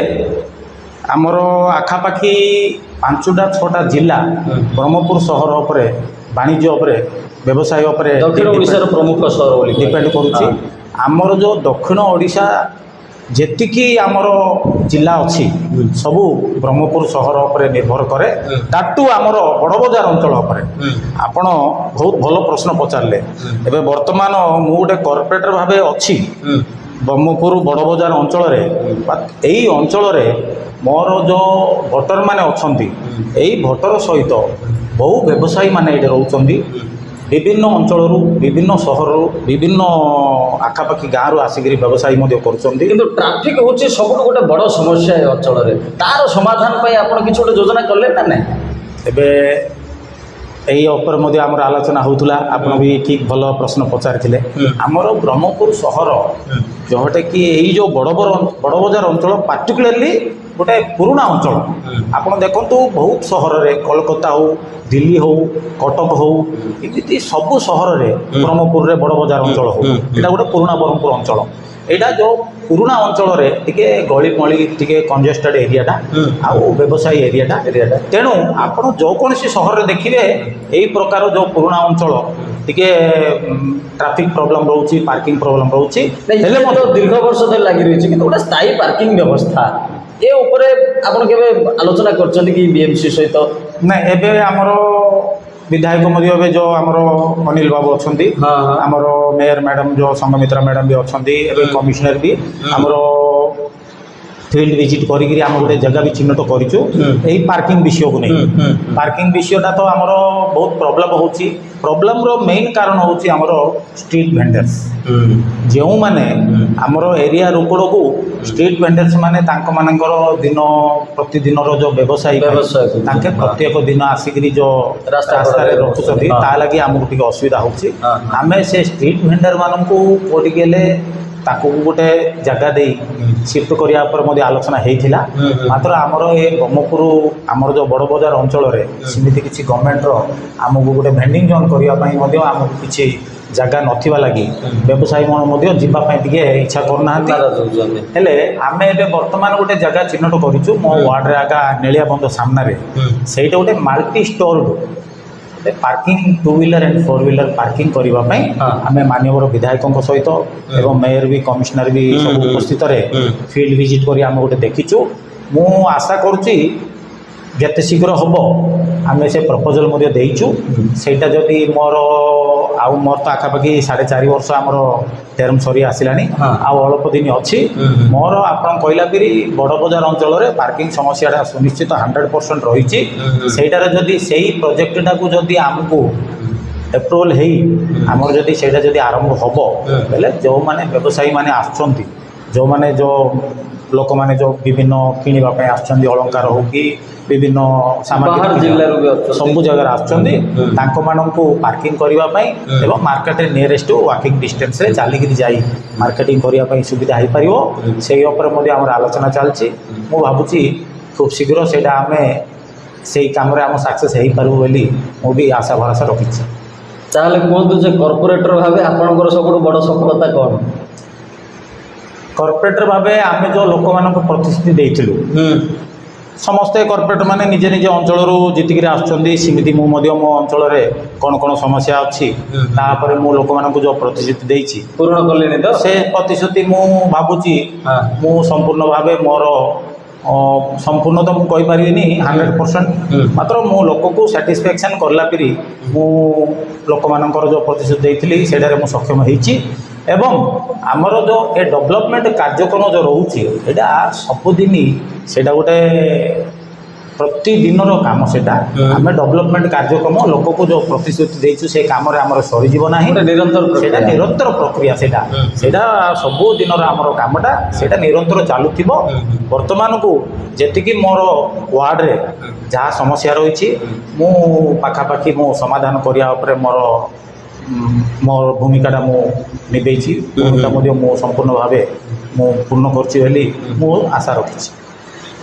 ଆମର ଆଖାପାଖି 5ଟା 6ଟା ଜିଲ୍ଲା ବ୍ରହ୍ମପୁର ସହର ଉପରେ ବାଣିଜ୍ୟ ଉପରେ ବ୍ୟବସାୟ ଉପରେ ଦକ୍ଷିଣ ଓଡ଼ିଶାର ପ୍ରମୁଖ ସହର ବୋଲି ଡିପେଣ୍ଡ କରୁଛି। ଆମର ଯେଉଁ ଦକ୍ଷିଣ ଓଡ଼ିଶା ଯେତିକି ଆମର ଜିଲ୍ଲା ଅଛି ସବୁ ବ୍ରହ୍ମପୁର ସହର ଉପରେ ନିର୍ଭର କରେ, ତାଠୁ ଆମର ବଡ଼ବଜାର ଅଞ୍ଚଳ ଉପରେ। ଆପଣ ବହୁତ ଭଲ ପ୍ରଶ୍ନ ପଚାରିଲେ। ଏବେ ବର୍ତ୍ତମାନ ମୁଁ ଗୋଟେ କର୍ପୋରେଟର ଭାବେ ଅଛି ବ୍ରହ୍ମପୁର ବଡ଼ବଜାର ଅଞ୍ଚଳରେ। ଏଇ ଅଞ୍ଚଳରେ ମୋର ଯେଉଁ ଭୋଟରମାନେ ଅଛନ୍ତି ଏଇ ଭୋଟର ସହିତ ବହୁ ବ୍ୟବସାୟୀମାନେ ଏଠି ରହୁଛନ୍ତି। ବିଭିନ୍ନ ଅଞ୍ଚଳରୁ ବିଭିନ୍ନ ସହରରୁ ବିଭିନ୍ନ ଆଖାପାଖି ଗାଁରୁ ଆସିକିରି ବ୍ୟବସାୟୀ ମଧ୍ୟ କରୁଛନ୍ତି। କିନ୍ତୁ ଟ୍ରାଫିକ୍ ହେଉଛି ସବୁଠୁ ଗୋଟେ ବଡ଼ ସମସ୍ୟା ଏ ଅଞ୍ଚଳରେ। ତାର ସମାଧାନ ପାଇଁ ଆପଣ କିଛି ଗୋଟେ ଯୋଜନା କଲେ ନା ନାହିଁ? ଏବେ ଏହି ଉପରେ ମଧ୍ୟ ଆମର ଆଲୋଚନା ହେଉଥିଲା। ଆପଣ ବି ଠିକ୍ ଭଲ ପ୍ରଶ୍ନ ପଚାରିଥିଲେ। ଆମର ବ୍ରହ୍ମପୁର ସହର ଯେଉଁଟାକି ଏଇ ଯେଉଁ ବଡ଼ବଜାର ଅଞ୍ଚଳ ପାର୍ଟିକୁଲାରଲି ଗୋଟେ ପୁରୁଣା ଅଞ୍ଚଳ। ଆପଣ ଦେଖନ୍ତୁ ବହୁତ ସହରରେ କୋଲକାତା ହେଉ, ଦିଲ୍ଲୀ ହେଉ, କଟକ ହେଉ, ଏମିତି ସବୁ ସହରରେ ବ୍ରହ୍ମପୁରରେ ବଡ଼ବଜାର ଅଞ୍ଚଳ ହେଉ, ଏଇଟା ଗୋଟେ ପୁରୁଣା ବ୍ରହ୍ମପୁର ଅଞ୍ଚଳ। ଏଇଟା ଯେଉଁ ପୁରୁଣା ଅଞ୍ଚଳରେ ଟିକେ ଗଳିମଳି ଟିକେ କଞ୍ଜେଷ୍ଟେଡ୍ ଏରିଆଟା ଆଉ ବ୍ୟବସାୟୀ ଏରିଆଟା। ତେଣୁ ଆପଣ ଯେକୌଣସି ସହରରେ ଦେଖିବେ ଏଇ ପ୍ରକାର ଯେଉଁ ପୁରୁଣା ଅଞ୍ଚଳ ଟିକେ ଟ୍ରାଫିକ୍ ପ୍ରୋବ୍ଲେମ୍ ରହୁଛି, ପାର୍କିଂ ପ୍ରୋବ୍ଲେମ୍ ରହୁଛି। ହେଲେ ମଧ୍ୟ ଦୀର୍ଘ ବର୍ଷ ଧରି ଲାଗି ରହିଛି କିନ୍ତୁ ଗୋଟେ ସ୍ଥାୟୀ ପାର୍କିଂ ବ୍ୟବସ୍ଥା ଏ ଉପରେ ଆପଣ କେବେ ଆଲୋଚନା କରିଛନ୍ତି କି ବିଏମ୍ସି ସହିତ? ନାଇଁ, ଏବେ ଆମର ବିଧାୟକ ମଧ୍ୟ ଏବେ ଯେଉଁ ଆମର ଅନିଲ ବାବୁ ଅଛନ୍ତି, ଆମର ମେୟର ମ୍ୟାଡ଼ାମ୍ ଯେଉଁ ସଂଘମିତ୍ରା ମ୍ୟାଡ଼ାମ୍ ବି ଅଛନ୍ତି, ଏବେ କମିଶନର ବି ଆମର ଫିଲ୍ଡ ଭିଜିଟ୍ କରିକିରି ଆମେ ଗୋଟେ ଜାଗା ବି ଚିହ୍ନଟ କରିଛୁ ଏଇ ପାର୍କିଂ ବିଷୟକୁ ନେଇ। ପାର୍କିଂ ବିଷୟଟା ତ ଆମର ବହୁତ ପ୍ରୋବ୍ଲେମ୍ ହେଉଛି। ପ୍ରୋବ୍ଲେମ୍ର ମେନ୍ କାରଣ ହେଉଛି ଆମର ଷ୍ଟ୍ରିଟ୍ ଭେଣ୍ଡର୍ସ, ଯେଉଁମାନେ ଆମର ଏରିଆ ରୋକଡ଼କୁ ଷ୍ଟ୍ରିଟ୍ ଭେଣ୍ଡର୍ସ ମାନେ ତାଙ୍କମାନଙ୍କର ଦିନ ପ୍ରତିଦିନର ଯେଉଁ ବ୍ୟବସାୟୀ ତାଙ୍କେ ପ୍ରତ୍ୟେକ ଦିନ ଆସିକିରି ଯେଉଁ ରାସ୍ତାରେ ରଖୁଛନ୍ତି ତା ଲାଗି ଆମକୁ ଟିକେ ଅସୁବିଧା ହେଉଛି। ଆମେ ସେ ଷ୍ଟ୍ରିଟ୍ ଭେଣ୍ଡର ମାନଙ୍କୁ କୋଉଠିକି ହେଲେ ତାକୁ ଗୋଟେ ଜାଗା ଦେଇ ସିଫ୍ଟ କରିବା ଉପରେ ମଧ୍ୟ ଆଲୋଚନା ହେଇଥିଲା। ମାତ୍ର ଆମର ଏ ବ୍ରହ୍ମପୁର ଆମର ଯେଉଁ ବଡ଼ ବଜାର ଅଞ୍ଚଳରେ ସେମିତି କିଛି ଗଭର୍ଣ୍ଣମେଣ୍ଟର ଆମକୁ ଗୋଟେ ଭେଣ୍ଡିଂ ଜୋନ୍ କରିବା ପାଇଁ ମଧ୍ୟ ଆମକୁ କିଛି ଜାଗା ନଥିବା ଲାଗି ବ୍ୟବସାୟୀମାନେ ମଧ୍ୟ ଯିବା ପାଇଁ ଟିକେ ଇଚ୍ଛା କରୁନାହାନ୍ତି। ହେଲେ ଆମେ ଏବେ ବର୍ତ୍ତମାନ ଗୋଟେ ଜାଗା ଚିହ୍ନଟ କରିଛୁ ମୋ ୱାର୍ଡ଼ରେ ଆଗା ନେଳିଆ ବନ୍ଧ ସାମ୍ନାରେ। ସେଇଟା ଗୋଟେ multi storeyed parking 2 wheeler and 4 wheeler parking କରିବା ପାଇଁ ଆମେ ମାନ୍ୟବର ବିଧାୟକଙ୍କ ସହିତ ଏବଂ ମେୟର ବି କମିଶନର ବି ସବୁ ଉପସ୍ଥିତରେ ଫିଲ୍ଡ ଭିଜିଟ୍ କରି ଆମେ ଗୋଟେ ଦେଖିଛୁ। ମୁଁ ଆଶା କରୁଛି ଯେତେ ଶୀଘ୍ର ହେବ ଆମେ ସେ ପ୍ରପୋଜାଲ୍ ମଧ୍ୟ ଦେଇଛୁ। ସେଇଟା ଯଦି ମୋର ତ ଆଖାପାଖି 4.5 ବର୍ଷ ଆମର ଟର୍ମ ସରି ଆସିଲାଣି, ଆଉ ଅଳ୍ପ ଦିନ ଅଛି ମୋର। ଆପଣ କହିଲା ପରି ବଡ଼ ବଜାର ଅଞ୍ଚଳରେ ପାର୍କିଂ ସମସ୍ୟାଟା ସୁନିଶ୍ଚିତ 100% ରହିଛି। ସେଇଟାରେ ଯଦି ସେଇ ପ୍ରୋଜେକ୍ଟଟାକୁ ଯଦି ଆମକୁ ଏପ୍ରୁଭାଲ୍ ହେଇ ଆମର ଯଦି ସେଇଟା ଯଦି ଆରମ୍ଭ ହେବ ହେଲେ ଯେଉଁମାନେ ବ୍ୟବସାୟୀମାନେ ଆସୁଛନ୍ତି, ଯେଉଁମାନେ ଯେଉଁ ଲୋକମାନେ ଯେଉଁ ବିଭିନ୍ନ କିଣିବା ପାଇଁ ଆସୁଛନ୍ତି, ଅଳଙ୍କାର ହଉ କି ବିଭିନ୍ନ ସାମଗ୍ରୀ ସବୁ ଜାଗାରେ ଆସୁଛନ୍ତି, ତାଙ୍କମାନଙ୍କୁ ପାର୍କିଂ କରିବା ପାଇଁ ଏବଂ ମାର୍କେଟରେ ନିୟରେଷ୍ଟ ୱାକିଂ ଡିଷ୍ଟାନ୍ସରେ ଚାଲିକିରି ଯାଇ ମାର୍କେଟିଂ କରିବା ପାଇଁ ସୁବିଧା ହେଇପାରିବ। ସେଇ ଉପରେ ମଧ୍ୟ ଆମର ଆଲୋଚନା ଚାଲିଛି। ମୁଁ ଭାବୁଛି ଖୁବ୍ ଶୀଘ୍ର ସେଇଟା ଆମେ ସେଇ କାମରେ ଆମ ସକ୍ସେସ୍ ହେଇପାରିବୁ ବୋଲି ମୁଁ ବି ଆଶା ଭରସା ରଖିଛି। ତାହେଲେ କୁହନ୍ତୁ ଯେ କର୍ପୋରେଟର ଭାବେ ଆପଣଙ୍କର ସବୁଠୁ ବଡ଼ ସଫଳତା କ'ଣ? କର୍ପୋରେଟର ଭାବେ ଆମେ ଯେଉଁ ଲୋକମାନଙ୍କୁ ପ୍ରତିଶ୍ରୁତି ଦେଇଥିଲୁ, ସମସ୍ତେ କର୍ପୋରେଟର ମାନେ ନିଜ ନିଜ ଅଞ୍ଚଳରୁ ଜିତିକିରି ଆସୁଛନ୍ତି। ସେମିତି ମୁଁ ମଧ୍ୟ ମୋ ଅଞ୍ଚଳରେ କ'ଣ କ'ଣ ସମସ୍ୟା ଅଛି ତାପରେ ମୁଁ ଲୋକମାନଙ୍କୁ ଯେଉଁ ପ୍ରତିଶ୍ରୁତି ଦେଇଛି ପୂରଣ କଲେଣି ତ? ସେ ପ୍ରତିଶ୍ରୁତି ମୁଁ ଭାବୁଛି ମୁଁ ସମ୍ପୂର୍ଣ୍ଣ ଭାବେ ମୋର ସମ୍ପୂର୍ଣ୍ଣ ତ ମୁଁ କହିପାରିବିନି 100%, ମାତ୍ର ମୁଁ ଲୋକକୁ ସାଟିସ୍ଫ୍ୟାକ୍ସନ୍ କଲା ପରି ମୁଁ ଲୋକମାନଙ୍କର ଯେଉଁ ପ୍ରତିଶ୍ରୁତି ଦେଇଥିଲି ସେଇଟାରେ ମୁଁ ସକ୍ଷମ ହେଇଛି। ଏବଂ ଆମର ଯେଉଁ ଏ ଡେଭଲପମେଣ୍ଟ କାର୍ଯ୍ୟକ୍ରମ ଯେଉଁ ରହୁଛି ଏଇଟା ସବୁଦିନ ସେଇଟା ଗୋଟେ ପ୍ରତିଦିନର କାମ। ସେଇଟା ଆମେ ଡେଭଲପମେଣ୍ଟ କାର୍ଯ୍ୟକ୍ରମ ଲୋକକୁ ଯେଉଁ ପ୍ରତିଶ୍ରୁତି ଦେଇଛୁ ସେ କାମରେ ଆମର ସରିଯିବ ନାହିଁ, ସେଇଟା ନିରନ୍ତର ପ୍ରକ୍ରିୟା। ସେଇଟା ସବୁଦିନର ଆମର କାମଟା ସେଇଟା ନିରନ୍ତର ଚାଲୁଥିବ। ବର୍ତ୍ତମାନକୁ ଯେତିକି ମୋର ୱାର୍ଡ଼ରେ ଯାହା ସମସ୍ୟା ରହିଛି ମୁଁ ପାଖାପାଖି ମୁଁ ସମାଧାନ କରିବା ଉପରେ ମୋର ଭୂମିକାଟା ମୁଁ ନିଭେଇଛି। ଭୂମିକା ମଧ୍ୟ ମୁଁ ସମ୍ପୂର୍ଣ୍ଣ ଭାବେ ମୁଁ ପୂର୍ଣ୍ଣ କରୁଛି ବୋଲି ମୁଁ ଆଶା ରଖିଛି।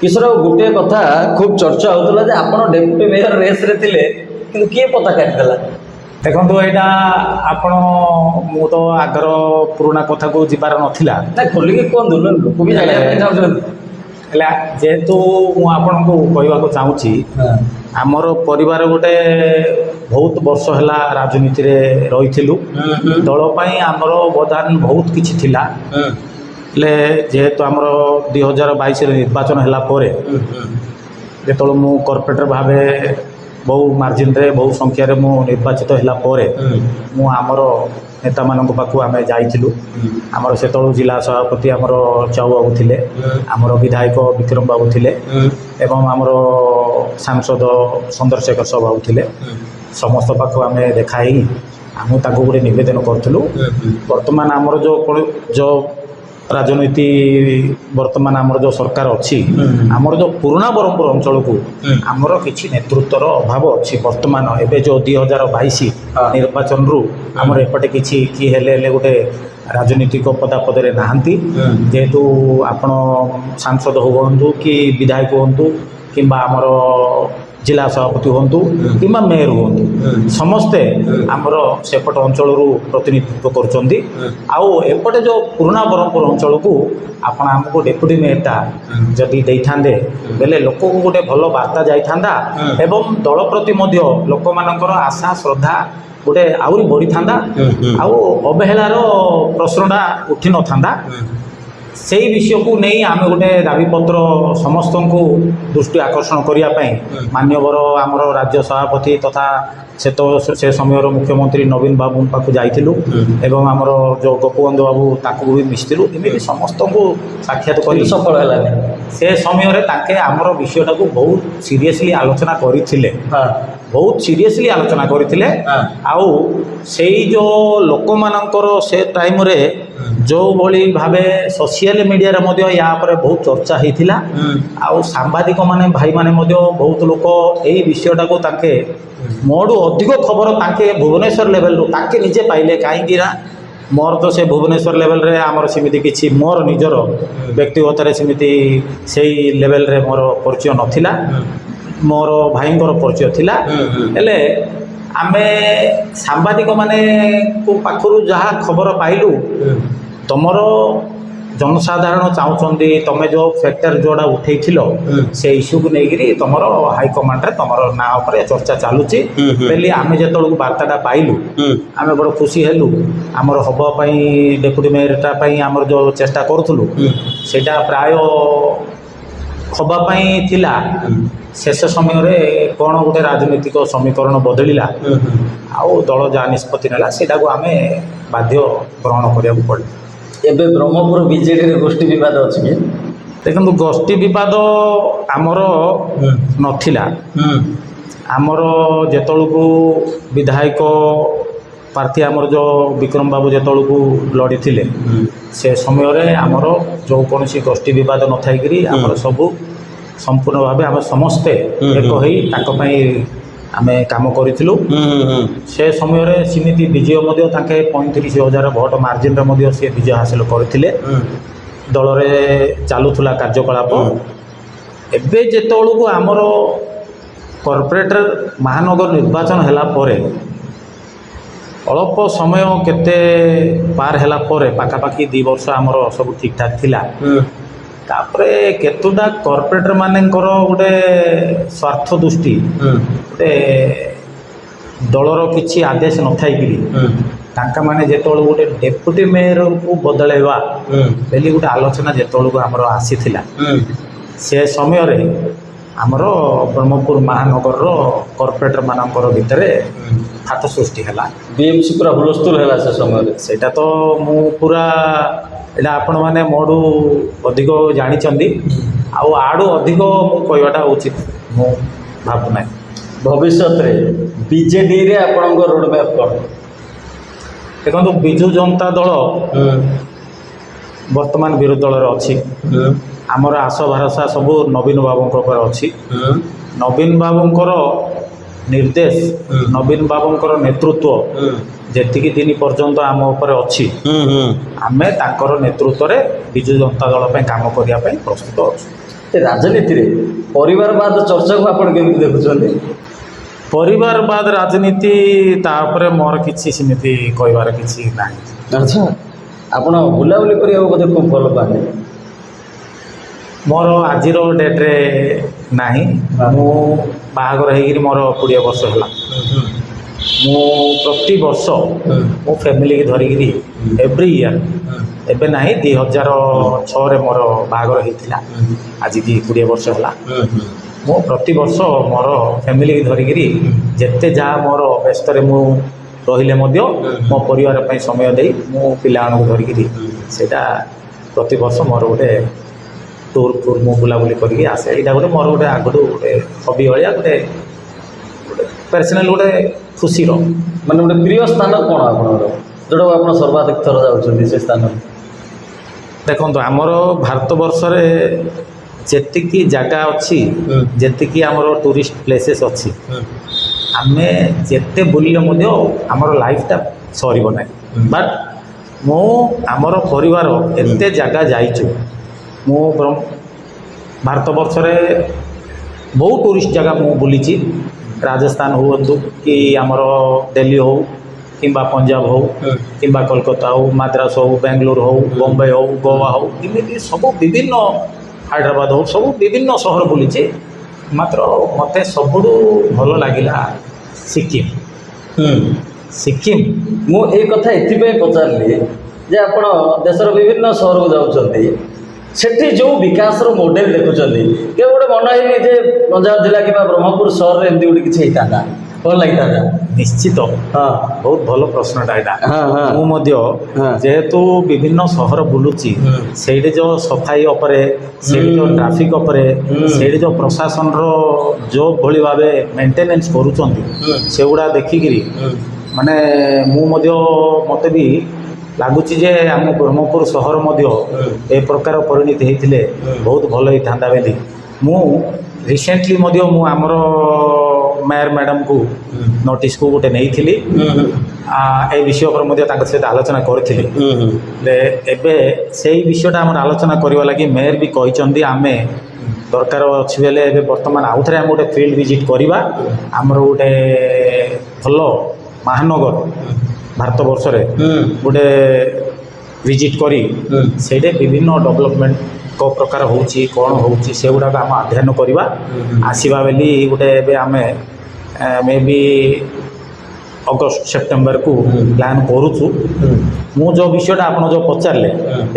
କିଶୋର ବାବୁ, ଗୋଟିଏ କଥା ଖୁବ୍ ଚର୍ଚ୍ଚା ହେଉଥିଲା ଯେ ଆପଣ ଡେପୁଟି ମେୟର ରେସ୍ରେ ଥିଲେ, କିନ୍ତୁ କିଏ ପତାକା କାଟିଦେଲା? ଦେଖନ୍ତୁ ଏଇଟା ମୁଁ ତ ଆଗର ପୁରୁଣା କଥାକୁ ଯିବାର ନଥିଲା, ଖୋଲିକି କୁହନ୍ତୁ, ଲୋକ ବି ଜାଣିବା ପାଇଁ ଚାହୁଁଛନ୍ତି। ହେଲେ ଯେହେତୁ ମୁଁ ଆପଣଙ୍କୁ କହିବାକୁ ଚାହୁଁଛି, ଆମର ପରିବାର ଗୋଟେ ବହୁତ ବର୍ଷ ହେଲା ରାଜନୀତିରେ ରହିଥିଲୁ। ଦଳ ପାଇଁ ଆମର ଅବଦାନ ବହୁତ କିଛି ଥିଲା। ହେଲେ ଯେହେତୁ ଆମର 2022ରେ ନିର୍ବାଚନ ହେଲା ପରେ ଯେତେବେଳେ ମୁଁ କର୍ପୋରେଟର ଭାବେ ବହୁ ମାର୍ଜିନରେ ବହୁ ସଂଖ୍ୟାରେ ମୁଁ ନିର୍ବାଚିତ ହେଲା ପରେ ମୁଁ ଆମର ନେତାମାନଙ୍କ ପାଖକୁ ଆମେ ଯାଇଥିଲୁ। ଆମର ସେତେବେଳୁ ଜିଲ୍ଲା ସଭାପତି ଆମର ଚାଉ ବାବୁ ଥିଲେ, ଆମର ବିଧାୟକ ବିକ୍ରମ ବାବୁ ଥିଲେ ଏବଂ ଆମର ସାଂସଦ ଚନ୍ଦ୍ରଶେଖର ସାହୁ ବାବୁ ଥିଲେ। ସମସ୍ତ ପାଖକୁ ଆମେ ଦେଖା ହେଇ ଆମେ ତାଙ୍କୁ ଗୋଟେ ନିବେଦନ କରିଥିଲୁ। ବର୍ତ୍ତମାନ ଆମର ଯେଉଁ ରାଜନୀତି ବର୍ତ୍ତମାନ ଆମର ଯେଉଁ ସରକାର ଅଛି, ଆମର ଯେଉଁ ପୁରୁଣା ବ୍ରହ୍ମପୁର ଅଞ୍ଚଳକୁ ଆମର କିଛି ନେତୃତ୍ୱର ଅଭାବ ଅଛି। ବର୍ତ୍ତମାନ ଏବେ ଯେଉଁ 2022 ନିର୍ବାଚନରୁ ଆମର ଏପଟେ କିଛି କିଏ ହେଲେ ଗୋଟେ ରାଜନୈତିକ ପଦାପଦରେ ନାହାନ୍ତି। ଯେହେତୁ ଆପଣ ସାଂସଦ ହୁଅନ୍ତୁ କି ବିଧାୟକ ହୁଅନ୍ତୁ କିମ୍ବା ଆମର ଜିଲ୍ଲା ସଭାପତି ହୁଅନ୍ତୁ କିମ୍ବା ମେୟର ହୁଅନ୍ତୁ, ସମସ୍ତେ ଆମର ସେପଟ ଅଞ୍ଚଳରୁ ପ୍ରତିନିଧିତ୍ୱ କରୁଛନ୍ତି। ଆଉ ଏପଟେ ଯେଉଁ ପୁରୁଣା ବ୍ରହ୍ମପୁର ଅଞ୍ଚଳକୁ ଆପଣ ଆମକୁ ଡେପୁଟି ମେୟରଟା ଯଦି ଦେଇଥାନ୍ତେ ବେଲେ ଲୋକକୁ ଗୋଟେ ଭଲ ବାର୍ତ୍ତା ଯାଇଥାନ୍ତା ଏବଂ ଦଳ ପ୍ରତି ମଧ୍ୟ ଲୋକମାନଙ୍କର ଆଶା ଶ୍ରଦ୍ଧା ଗୋଟେ ଆହୁରି ବଢ଼ିଥାନ୍ତା ଆଉ ଅବହେଳାର ପ୍ରଶ୍ନଟା ଉଠିନଥାନ୍ତା। ସେଇ ବିଷୟକୁ ନେଇ ଆମେ ଗୋଟେ ଦାବିପତ୍ର ସମସ୍ତଙ୍କୁ ଦୃଷ୍ଟି ଆକର୍ଷଣ କରିବା ପାଇଁ ମାନ୍ୟବର ଆମର ରାଜ୍ୟ ସଭାପତି ତଥା ସେ ସମୟର ମୁଖ୍ୟମନ୍ତ୍ରୀ ନବୀନ ବାବୁଙ୍କ ପାଖକୁ ଯାଇଥିଲୁ ଏବଂ ଆମର ଯେଉଁ ଗୋପବନ୍ଧୁ ବାବୁ ତାଙ୍କୁ ବି ମିଶିଥିଲୁ। ଏମିତି ସମସ୍ତଙ୍କୁ ସାକ୍ଷାତ କରି ସଫଳ ହେଲାନି। ସେ ସମୟରେ ତାଙ୍କେ ଆମର ବିଷୟଟାକୁ ବହୁତ ସିରିୟସଲି ଆଲୋଚନା କରିଥିଲେ, ବହୁତ ସିରିୟସଲି ଆଲୋଚନା କରିଥିଲେ। ଆଉ ସେଇ ଯେଉଁ ଲୋକମାନଙ୍କର ସେ ଟାଇମ୍ରେ ଯେଉଁଭଳି ଭାବେ ସୋସିଆଲ ମିଡ଼ିଆରେ ମଧ୍ୟ ୟା ଉପରେ ବହୁତ ଚର୍ଚ୍ଚା ହେଇଥିଲା। ଆଉ ସାମ୍ବାଦିକମାନେ ଭାଇମାନେ ମଧ୍ୟ ବହୁତ ଲୋକ ଏଇ ବିଷୟଟାକୁ ତାଙ୍କେ ମୋଠୁ ଅଧିକ ଖବର ତାଙ୍କେ ଭୁବନେଶ୍ୱର ଲେଭେଲରୁ ତାଙ୍କେ ନିଜେ ପାଇଲେ। କାହିଁକି ନା ମୋର ତ ସେ ଭୁବନେଶ୍ୱର ଲେଭେଲରେ ଆମର ସେମିତି କିଛି ମୋର ନିଜର ବ୍ୟକ୍ତିଗତରେ ସେମିତି ସେଇ ଲେଭେଲରେ ମୋର ପରିଚୟ ନଥିଲା, ମୋର ଭାଇଙ୍କର ପରିଚୟ ଥିଲା। ହେଲେ ଆମେ ସାମ୍ବାଦିକମାନଙ୍କ ପାଖରୁ ଯାହା ଖବର ପାଇଲୁ, ତମର ଜନସାଧାରଣ ଚାହୁଁଛନ୍ତି ତମେ ଯେଉଁ ଫ୍ୟାକ୍ଟର ଯେଉଁଟା ଉଠେଇଥିଲ ସେ ଇସ୍ୟୁକୁ ନେଇକରି ତମର ହାଇକମାଣ୍ଡରେ ତମର ନାଁ ଉପରେ ଚର୍ଚ୍ଚା ଚାଲୁଛି ବୋଲି ଆମେ ଯେତେବେଳକୁ ବାର୍ତ୍ତାଟା ପାଇଲୁ ଆମେ ବଡ଼ ଖୁସି ହେଲୁ। ଆମର ହେବା ପାଇଁ ଡେପୁଟି ମେୟରଟା ପାଇଁ ଆମର ଯେଉଁ ଚେଷ୍ଟା କରୁଥିଲୁ ସେଇଟା ପ୍ରାୟ ହେବା ପାଇଁ ଥିଲା। ଶେଷ ସମୟରେ କ'ଣ ଗୋଟେ ରାଜନୈତିକ ସମୀକରଣ ବଦଳିଲା ଆଉ ଦଳ ଯାହା ନିଷ୍ପତ୍ତି ନେଲା ସେଇଟାକୁ ଆମେ ବାଧ୍ୟ ଗ୍ରହଣ କରିବାକୁ ପଡ଼ିଲା। ଏବେ ବ୍ରହ୍ମପୁର ବିଜେଡ଼ିରେ ଗୋଷ୍ଠୀ ବିବାଦ ଅଛି କି? ଦେଖନ୍ତୁ, ଗୋଷ୍ଠୀ ବିବାଦ ଆମର ନଥିଲା। ଆମର ଯେତେବେଳକୁ ବିଧାୟକ ପ୍ରାର୍ଥୀ ଆମର ଯେଉଁ ବିକ୍ରମ ବାବୁ ଯେତେବେଳକୁ ଲଢ଼ିଥିଲେ ସେ ସମୟରେ ଆମର ଯେଉଁ କୌଣସି ଗୋଷ୍ଠୀ ବିବାଦ ନଥାଇକରି ଆମର ସବୁ ସମ୍ପୂର୍ଣ୍ଣ ଭାବେ ଆମେ ସମସ୍ତେ ଏକ ହୋଇ ତାଙ୍କ ପାଇଁ ଆମେ କାମ କରିଥିଲୁ। ସେ ସମୟରେ ସେମିତି ବିଜୟ ମଧ୍ୟ ତାଙ୍କେ 35,000 ଭୋଟ ମାର୍ଜିନରେ ମଧ୍ୟ ସେ ବିଜୟ ହାସଲ କରିଥିଲେ। ଦଳରେ ଚାଲୁଥିଲା କାର୍ଯ୍ୟକଳାପ। ଏବେ ଯେତେବେଳକୁ ଆମର କର୍ପୋରେଟର ମହାନଗର ନିର୍ବାଚନ ହେଲା ପରେ ଅଳ୍ପ ସମୟ କେତେ ପାର ହେଲା ପରେ ପାଖାପାଖି 2 ବର୍ଷ ଆମର ସବୁ ଠିକ୍ଠାକ୍ ଥିଲା। ତାପରେ କେତୁଟା କର୍ପୋରେଟର ମାନଙ୍କର ଗୋଟେ ସ୍ୱାର୍ଥ ଦୃଷ୍ଟି ଗୋଟେ ଦଳର କିଛି ଆଦେଶ ନଥାଇକିରି ତାଙ୍କମାନେ ଯେତେବେଳେ ଗୋଟେ ଡେପୁଟି ମେୟରକୁ ବଦଳାଇବା ବୋଲି ଗୋଟେ ଆଲୋଚନା ଯେତେବେଳକୁ ଆମର ଆସିଥିଲା ସେ ସମୟରେ ଆମର ବ୍ରହ୍ମପୁର ମହାନଗରର କର୍ପୋରେଟର ମାନଙ୍କର ଭିତରେ ହାତ ସୃଷ୍ଟି ହେଲା। ବିଏମ୍ସି ପୁରା ହୁଲସ୍ଥୁଲ ହେଲା ସେ ସମୟରେ। ସେଇଟା ତ ମୁଁ ପୁରା ଏଇଟା ଆପଣମାନେ ମୋଠୁ ଅଧିକ ଜାଣିଛନ୍ତି ଆଉ ଆଡ଼ୁ ଅଧିକ ମୁଁ କହିବାଟା ଉଚିତ ମୁଁ ଭାବୁନାହିଁ। ଭବିଷ୍ୟତରେ ବିଜେଡ଼ିରେ ଆପଣଙ୍କ ରୋଡ଼ମ୍ୟାପ୍ କ'ଣ? ଦେଖନ୍ତୁ, ବିଜୁ ଜନତା ଦଳ ବର୍ତ୍ତମାନ ବିରୋଧୀ ଦଳରେ ଅଛି। ଆମର ଆଶା ଭରସା ସବୁ ନବୀନ ବାବୁଙ୍କ ଉପରେ ଅଛି। ନବୀନ ବାବୁଙ୍କର ନିର୍ଦ୍ଦେଶ, ନବୀନ ବାବୁଙ୍କର ନେତୃତ୍ୱ ଯେତିକି ଦିନ ପର୍ଯ୍ୟନ୍ତ ଆମ ଉପରେ ଅଛି ଆମେ ତାଙ୍କର ନେତୃତ୍ୱରେ ବିଜୁ ଜନତା ଦଳ ପାଇଁ କାମ କରିବା ପାଇଁ ପ୍ରସ୍ତୁତ ଅଛୁ। ରାଜନୀତିରେ ପରିବାରବାଦ ଚର୍ଚ୍ଚାକୁ ଆପଣ କେମିତି ଦେଖୁଛନ୍ତି? ପରିବାରବାଦ ରାଜନୀତି ତା ଉପରେ ମୋର କିଛି ସେମିତି କହିବାର କିଛି ନାହିଁ। ଆଚ୍ଛା, ଆପଣ ବୁଲାବୁଲି କରିବାକୁ ବୋଧେ ଖୁବ୍ ଭଲ ପାଆନ୍ତି? ମୋର ଆଜିର ଡେଟ୍ରେ ନାହିଁ। ମୁଁ ବାହାଘର ହେଇକରି ମୋର 20 ବର୍ଷ ହେଲା। ମୁଁ ପ୍ରତିବର୍ଷ ମୋ ଫ୍ୟାମିଲିକି ଧରିକିରି ଏଭ୍ରି ଇୟର୍, ଏବେ ନାହିଁ 2006ରେ ମୋର ବାହାଘର ହେଇଥିଲା, ଆଜିକି 20 ବର୍ଷ ହେଲା। ମୁଁ ପ୍ରତିବର୍ଷ ମୋର ଫ୍ୟାମିଲିକି ଧରିକିରି ଯେତେ ଯାହା ମୋର ବ୍ୟସ୍ତରେ ମୁଁ ରହିଲେ ମଧ୍ୟ ମୋ ପରିବାର ପାଇଁ ସମୟ ଦେଇ ମୁଁ ପିଲାମାନଙ୍କୁ ଧରିକିରି ସେଇଟା ପ୍ରତିବର୍ଷ ମୋର ଗୋଟେ ଟୁର୍ ମୁଁ ବୁଲାବୁଲି କରିକି ଆସେ। ଏଇଟା ଗୋଟେ ମୋର ଗୋଟେ ଆଗରୁ ଗୋଟେ ହବି ଭଳିଆ ଗୋଟେ ପର୍ସନାଲ ଗୋଟେ ଖୁସିର ମାନେ ଗୋଟେ ପ୍ରିୟ ସ୍ଥାନ କ'ଣ ଆପଣଙ୍କର ଯେଉଁଟାକୁ ଆପଣ ସର୍ବାଧିକ ଥର ଯାଉଛନ୍ତି ସେ ସ୍ଥାନ? ଦେଖନ୍ତୁ, ଆମର ଭାରତବର୍ଷରେ ଯେତିକି ଜାଗା ଅଛି, ଯେତିକି ଆମର ଟୁରିଷ୍ଟ ପ୍ଲେସେସ୍ ଅଛି, ଆମେ ଯେତେ ବୁଲିଲେ ମଧ୍ୟ ଆମର ଲାଇଫ୍ଟା ସରିବ ନାହିଁ। ବଟ୍ ମୁଁ ଆମର ପରିବାର ଏତେ ଜାଗା ଯାଇଛୁ। ମୁଁ ଭାରତବର୍ଷରେ ବହୁ ଟୁରିଷ୍ଟ ଜାଗା ମୁଁ ବୁଲିଛି। ରାଜସ୍ଥାନ ହୁଅନ୍ତୁ କି ଆମର ଦିଲ୍ଲୀ ହଉ କିମ୍ବା ପଞ୍ଜାବ ହଉ କିମ୍ବା କୋଲକାତା ହଉ, ମାଦ୍ରାସ ହଉ, ବାଙ୍ଗାଲୋର ହଉ, ବମ୍ବେ ହଉ, ଗୋଆ ହଉ, ଏମିତି ସବୁ ବିଭିନ୍ନ ହାଇଦ୍ରାବାଦ ହଉ, ସବୁ ବିଭିନ୍ନ ସହର ବୁଲିଛି। ମାତ୍ର ମୋତେ ସବୁଠୁ ଭଲ ଲାଗିଲା ସିକିମ୍। ସିକିମ୍। ମୁଁ ଏଇ କଥା ଏଥିପାଇଁ ପଚାରିଲି, ଯେ ଆପଣ ଦେଶର ବିଭିନ୍ନ ସହରକୁ ଯାଉଛନ୍ତି ସେଠି ଯେଉଁ ବିକାଶର ମଡେଲ ଦେଖୁଛନ୍ତି କେବେ ଗୋଟେ ମନ ହେଇନି ଯେ ଗଞ୍ଜାମ ଜିଲ୍ଲା କିମ୍ବା ବ୍ରହ୍ମପୁର ସହରରେ ଏମିତି ଗୋଟେ କିଛି ହେଇଥାନ୍ତା ଭଲ ଲାଗିଥାନ୍ତା? ନିଶ୍ଚିତ ହଁ ବହୁତ ଭଲ ପ୍ରଶ୍ନଟା ଏଇଟା। ହଁ ହଁ ମୁଁ ମଧ୍ୟ ହଁ। ଯେହେତୁ ବିଭିନ୍ନ ସହର ବୁଲୁଛି ସେଇଠି ଯେଉଁ ସଫାଇ ଉପରେ ସେଇଠି ଯେଉଁ ଟ୍ରାଫିକ୍ ଉପରେ ସେଇଠି ଯେଉଁ ପ୍ରଶାସନର ଯେଉଁ ଭଳି ଭାବେ ମେଣ୍ଟେନାନ୍ସ କରୁଛନ୍ତି ସେଗୁଡ଼ା ଦେଖିକିରି ମାନେ ମୁଁ ମଧ୍ୟ ମୋତେ ବି ଲାଗୁଛି ଯେ ଆମ ବ୍ରହ୍ମପୁର ସହର ମଧ୍ୟ ଏ ପ୍ରକାର ପରିଣତି ହେଇଥିଲେ ବହୁତ ଭଲ ହେଇଥାନ୍ତା ବୋଲି। ମୁଁ ରିସେଣ୍ଟଲି ମଧ୍ୟ ମୁଁ ଆମର ମେୟର ମ୍ୟାଡ଼ାମକୁ ନୋଟିସ୍କୁ ଗୋଟେ ନେଇଥିଲି ଏ ବିଷୟ ଉପରେ ମଧ୍ୟ ତାଙ୍କ ସହିତ ଆଲୋଚନା କରିଥିଲି। ହେଲେ ଏବେ ସେଇ ବିଷୟଟା ଆମର ଆଲୋଚନା କରିବା ଲାଗି ମେୟର ବି କହିଛନ୍ତି ଆମେ ଦରକାର ଅଛି ବେଲେ ଏବେ ବର୍ତ୍ତମାନ ଆଉଥରେ ଆମେ ଗୋଟେ ଫିଲ୍ଡ ଭିଜିଟ୍ କରିବା। ଆମର ଗୋଟେ ଭଲ ମହାନଗର ଭାରତ ବର୍ଷରେ ଗୋଟେ ଭିଜିଟ୍ କରି ସେଇଠି ବିଭିନ୍ନ ଡେଭଲପମେଣ୍ଟ କେଉଁ ପ୍ରକାର ହେଉଛି କ'ଣ ହେଉଛି ସେଗୁଡ଼ାକ ଆମେ ଅଧ୍ୟୟନ କରିବା ଆସିବା ବୋଲି ଗୋଟେ ଏବେ ଆମେ ମେ ବି ଅଗଷ୍ଟ ସେପ୍ଟେମ୍ବରକୁ ପ୍ଲାନ୍ କରୁଛୁ। ମୁଁ ଯେଉଁ ବିଷୟଟା ଆପଣ ଯେଉଁ ପଚାରିଲେ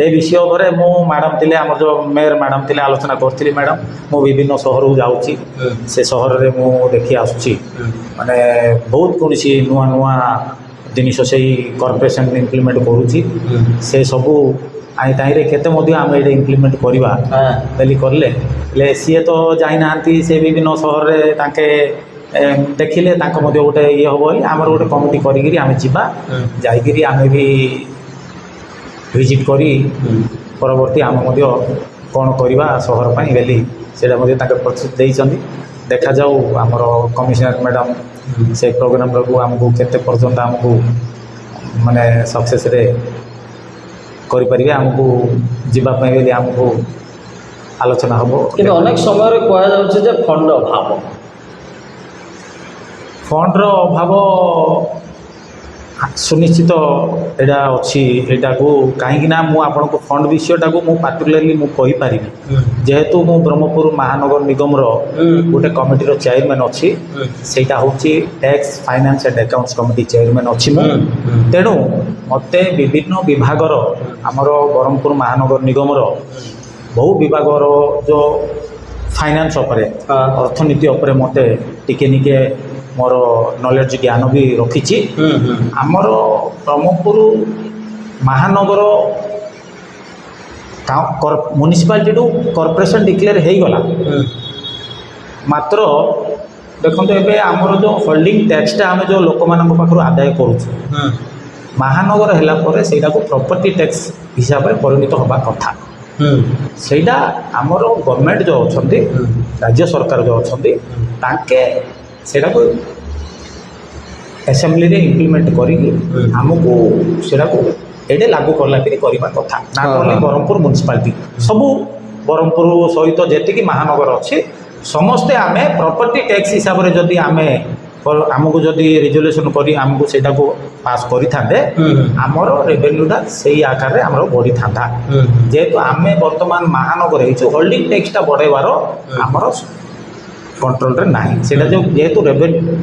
ଏ ବିଷୟ ଉପରେ ମୁଁ ମ୍ୟାଡ଼ାମ୍ ଥିଲେ ଆମର ଯେଉଁ ମେୟର ମ୍ୟାଡ଼ାମ୍ ଥିଲେ ଆଲୋଚନା କରିଥିଲି। ମ୍ୟାଡ଼ାମ୍ ମୁଁ ବିଭିନ୍ନ ସହରକୁ ଯାଉଛି ସେ ସହରରେ ମୁଁ ଦେଖି ଆସୁଛି ମାନେ ବହୁତ କୌଣସି ନୂଆ ନୂଆ ଜିନିଷ ସେଇ କର୍ପୋରେସନ୍ ଇମ୍ପ୍ଲିମେଣ୍ଟ କରୁଛି ସେ ସବୁ ଆଇ ତାହିଁରେ କେତେ ମଧ୍ୟ ଆମେ ଏଇଟା ଇମ୍ପ୍ଲିମେଣ୍ଟ କରିବା ବୋଲି କଲେ ହେଲେ ସିଏ ତ ଯାଇନାହାନ୍ତି ସେ ବିଭିନ୍ନ ସହରରେ ତାଙ୍କେ ଦେଖିଲେ ତାଙ୍କ ମଧ୍ୟ ଗୋଟେ ଇଏ ହେବ ବୋଲି ଆମର ଗୋଟେ କମିଟି କରିକିରି ଆମେ ଯିବା ଯାଇକିରି ଆମେ ବି ଭିଜିଟ୍ କରି ପରବର୍ତ୍ତୀ ଆମେ ମଧ୍ୟ କ'ଣ କରିବା ସହର ପାଇଁ ବୋଲି ସେଇଟା ମଧ୍ୟ ତାଙ୍କ ପ୍ରତିଶ୍ରୁତି ଦେଇଛନ୍ତି। ଦେଖାଯାଉ ଆମର କମିଶନର ମ୍ୟାଡ଼ାମ୍ ସେ ପ୍ରୋଗ୍ରାମକୁ ଆମକୁ କେତେ ପର୍ଯ୍ୟନ୍ତ ଆମକୁ ମାନେ ସକ୍ସେସ୍ରେ କରିପାରିବେ ଆମକୁ ଯିବା ପାଇଁ ବୋଲି ଆମକୁ ଆଲୋଚନା ହେବ। କିନ୍ତୁ ଅନେକ ସମୟରେ କୁହାଯାଉଛି ଯେ ଫଣ୍ଡର ଅଭାବ ସୁନିଶ୍ଚିତ ଏଇଟା ଅଛି। ଏଇଟାକୁ କାହିଁକିନା ମୁଁ ଆପଣଙ୍କୁ ଫଣ୍ଡ ବିଷୟଟାକୁ ମୁଁ ପାର୍ଟିକୁଲାରଲି ମୁଁ କହିପାରିବି ଯେହେତୁ ମୁଁ ବ୍ରହ୍ମପୁର ମହାନଗର ନିଗମର ଗୋଟେ କମିଟିର ଚେୟାରମ୍ୟାନ୍ ଅଛି। ସେଇଟା ହେଉଛି tax finance and accounts committee chairman ଅଛି ମୁଁ। ତେଣୁ ମୋତେ ବିଭିନ୍ନ ବିଭାଗର ଆମର ବ୍ରହ୍ମପୁର ମହାନଗର ନିଗମର ବହୁ ବିଭାଗର ଯେଉଁ ଫାଇନାନ୍ସ ଉପରେ ଅର୍ଥନୀତି ଉପରେ ମୋତେ ଟିକେ ନିକେ ମୋର ନଲେଜ ଜ୍ଞାନ ବି ରଖିଛି। ଆମର ବ୍ରହ୍ମପୁର ମହାନଗର ମ୍ୟୁନିସିପାଲିଟିରୁ କର୍ପୋରେସନ୍ ଡିକ୍ଲେୟାର ହେଇଗଲା ମାତ୍ର ଦେଖନ୍ତୁ ଏବେ ଆମର ଯେଉଁ ହୋଲ୍ଡିଂ ଟ୍ୟାକ୍ସଟା ଆମେ ଯେଉଁ ଲୋକମାନଙ୍କ ପାଖରୁ ଆଦାୟ କରୁଛୁ ମହାନଗର ହେଲା ପରେ ସେଇଟାକୁ ପ୍ରପର୍ଟି ଟ୍ୟାକ୍ସ ହିସାବରେ ପରିଣତ ହେବା କଥା। ସେଇଟା ଆମର ଗଭର୍ଣ୍ଣମେଣ୍ଟ ଯେଉଁ ଅଛନ୍ତି ରାଜ୍ୟ ସରକାର ଯେଉଁ ଅଛନ୍ତି ତାଙ୍କେ ସେଇଟାକୁ ଆସେମ୍ବଲିରେ ଇମ୍ପ୍ଲିମେଣ୍ଟ କରିକି ଆମକୁ ସେଇଟାକୁ ଏଇଟା ଲାଗୁ କଲା କିରି କରିବା କଥା। ନା କହିଲେ ବ୍ରହ୍ମପୁର ମ୍ୟୁନିସିପାଲିଟି ସବୁ ବ୍ରହ୍ମପୁର ସହିତ ଯେତିକି ମହାନଗର ଅଛି ସମସ୍ତେ ଆମେ ପ୍ରପର୍ଟି ଟ୍ୟାକ୍ସ ହିସାବରେ ଯଦି ଆମେ ଆମକୁ ଯଦି ରେଜୁଲେସନ୍ କରି ଆମକୁ ସେଇଟାକୁ ପାସ୍ କରିଥାନ୍ତେ ଆମର ରେଭେନ୍ୟୁଟା ସେଇ ଆକାରରେ ଆମର ବଢ଼ିଥାନ୍ତା। ଯେହେତୁ ଆମେ ବର୍ତ୍ତମାନ ମହାନଗର ହେଇଛୁ ହୋଲ୍ଡିଂ ଟ୍ୟାକ୍ସଟା ବଢ଼ାଇବାର ଆମର କଣ୍ଟ୍ରୋଲରେ ନାହିଁ। ସେଇଟା ଯେଉଁ ଯେହେତୁ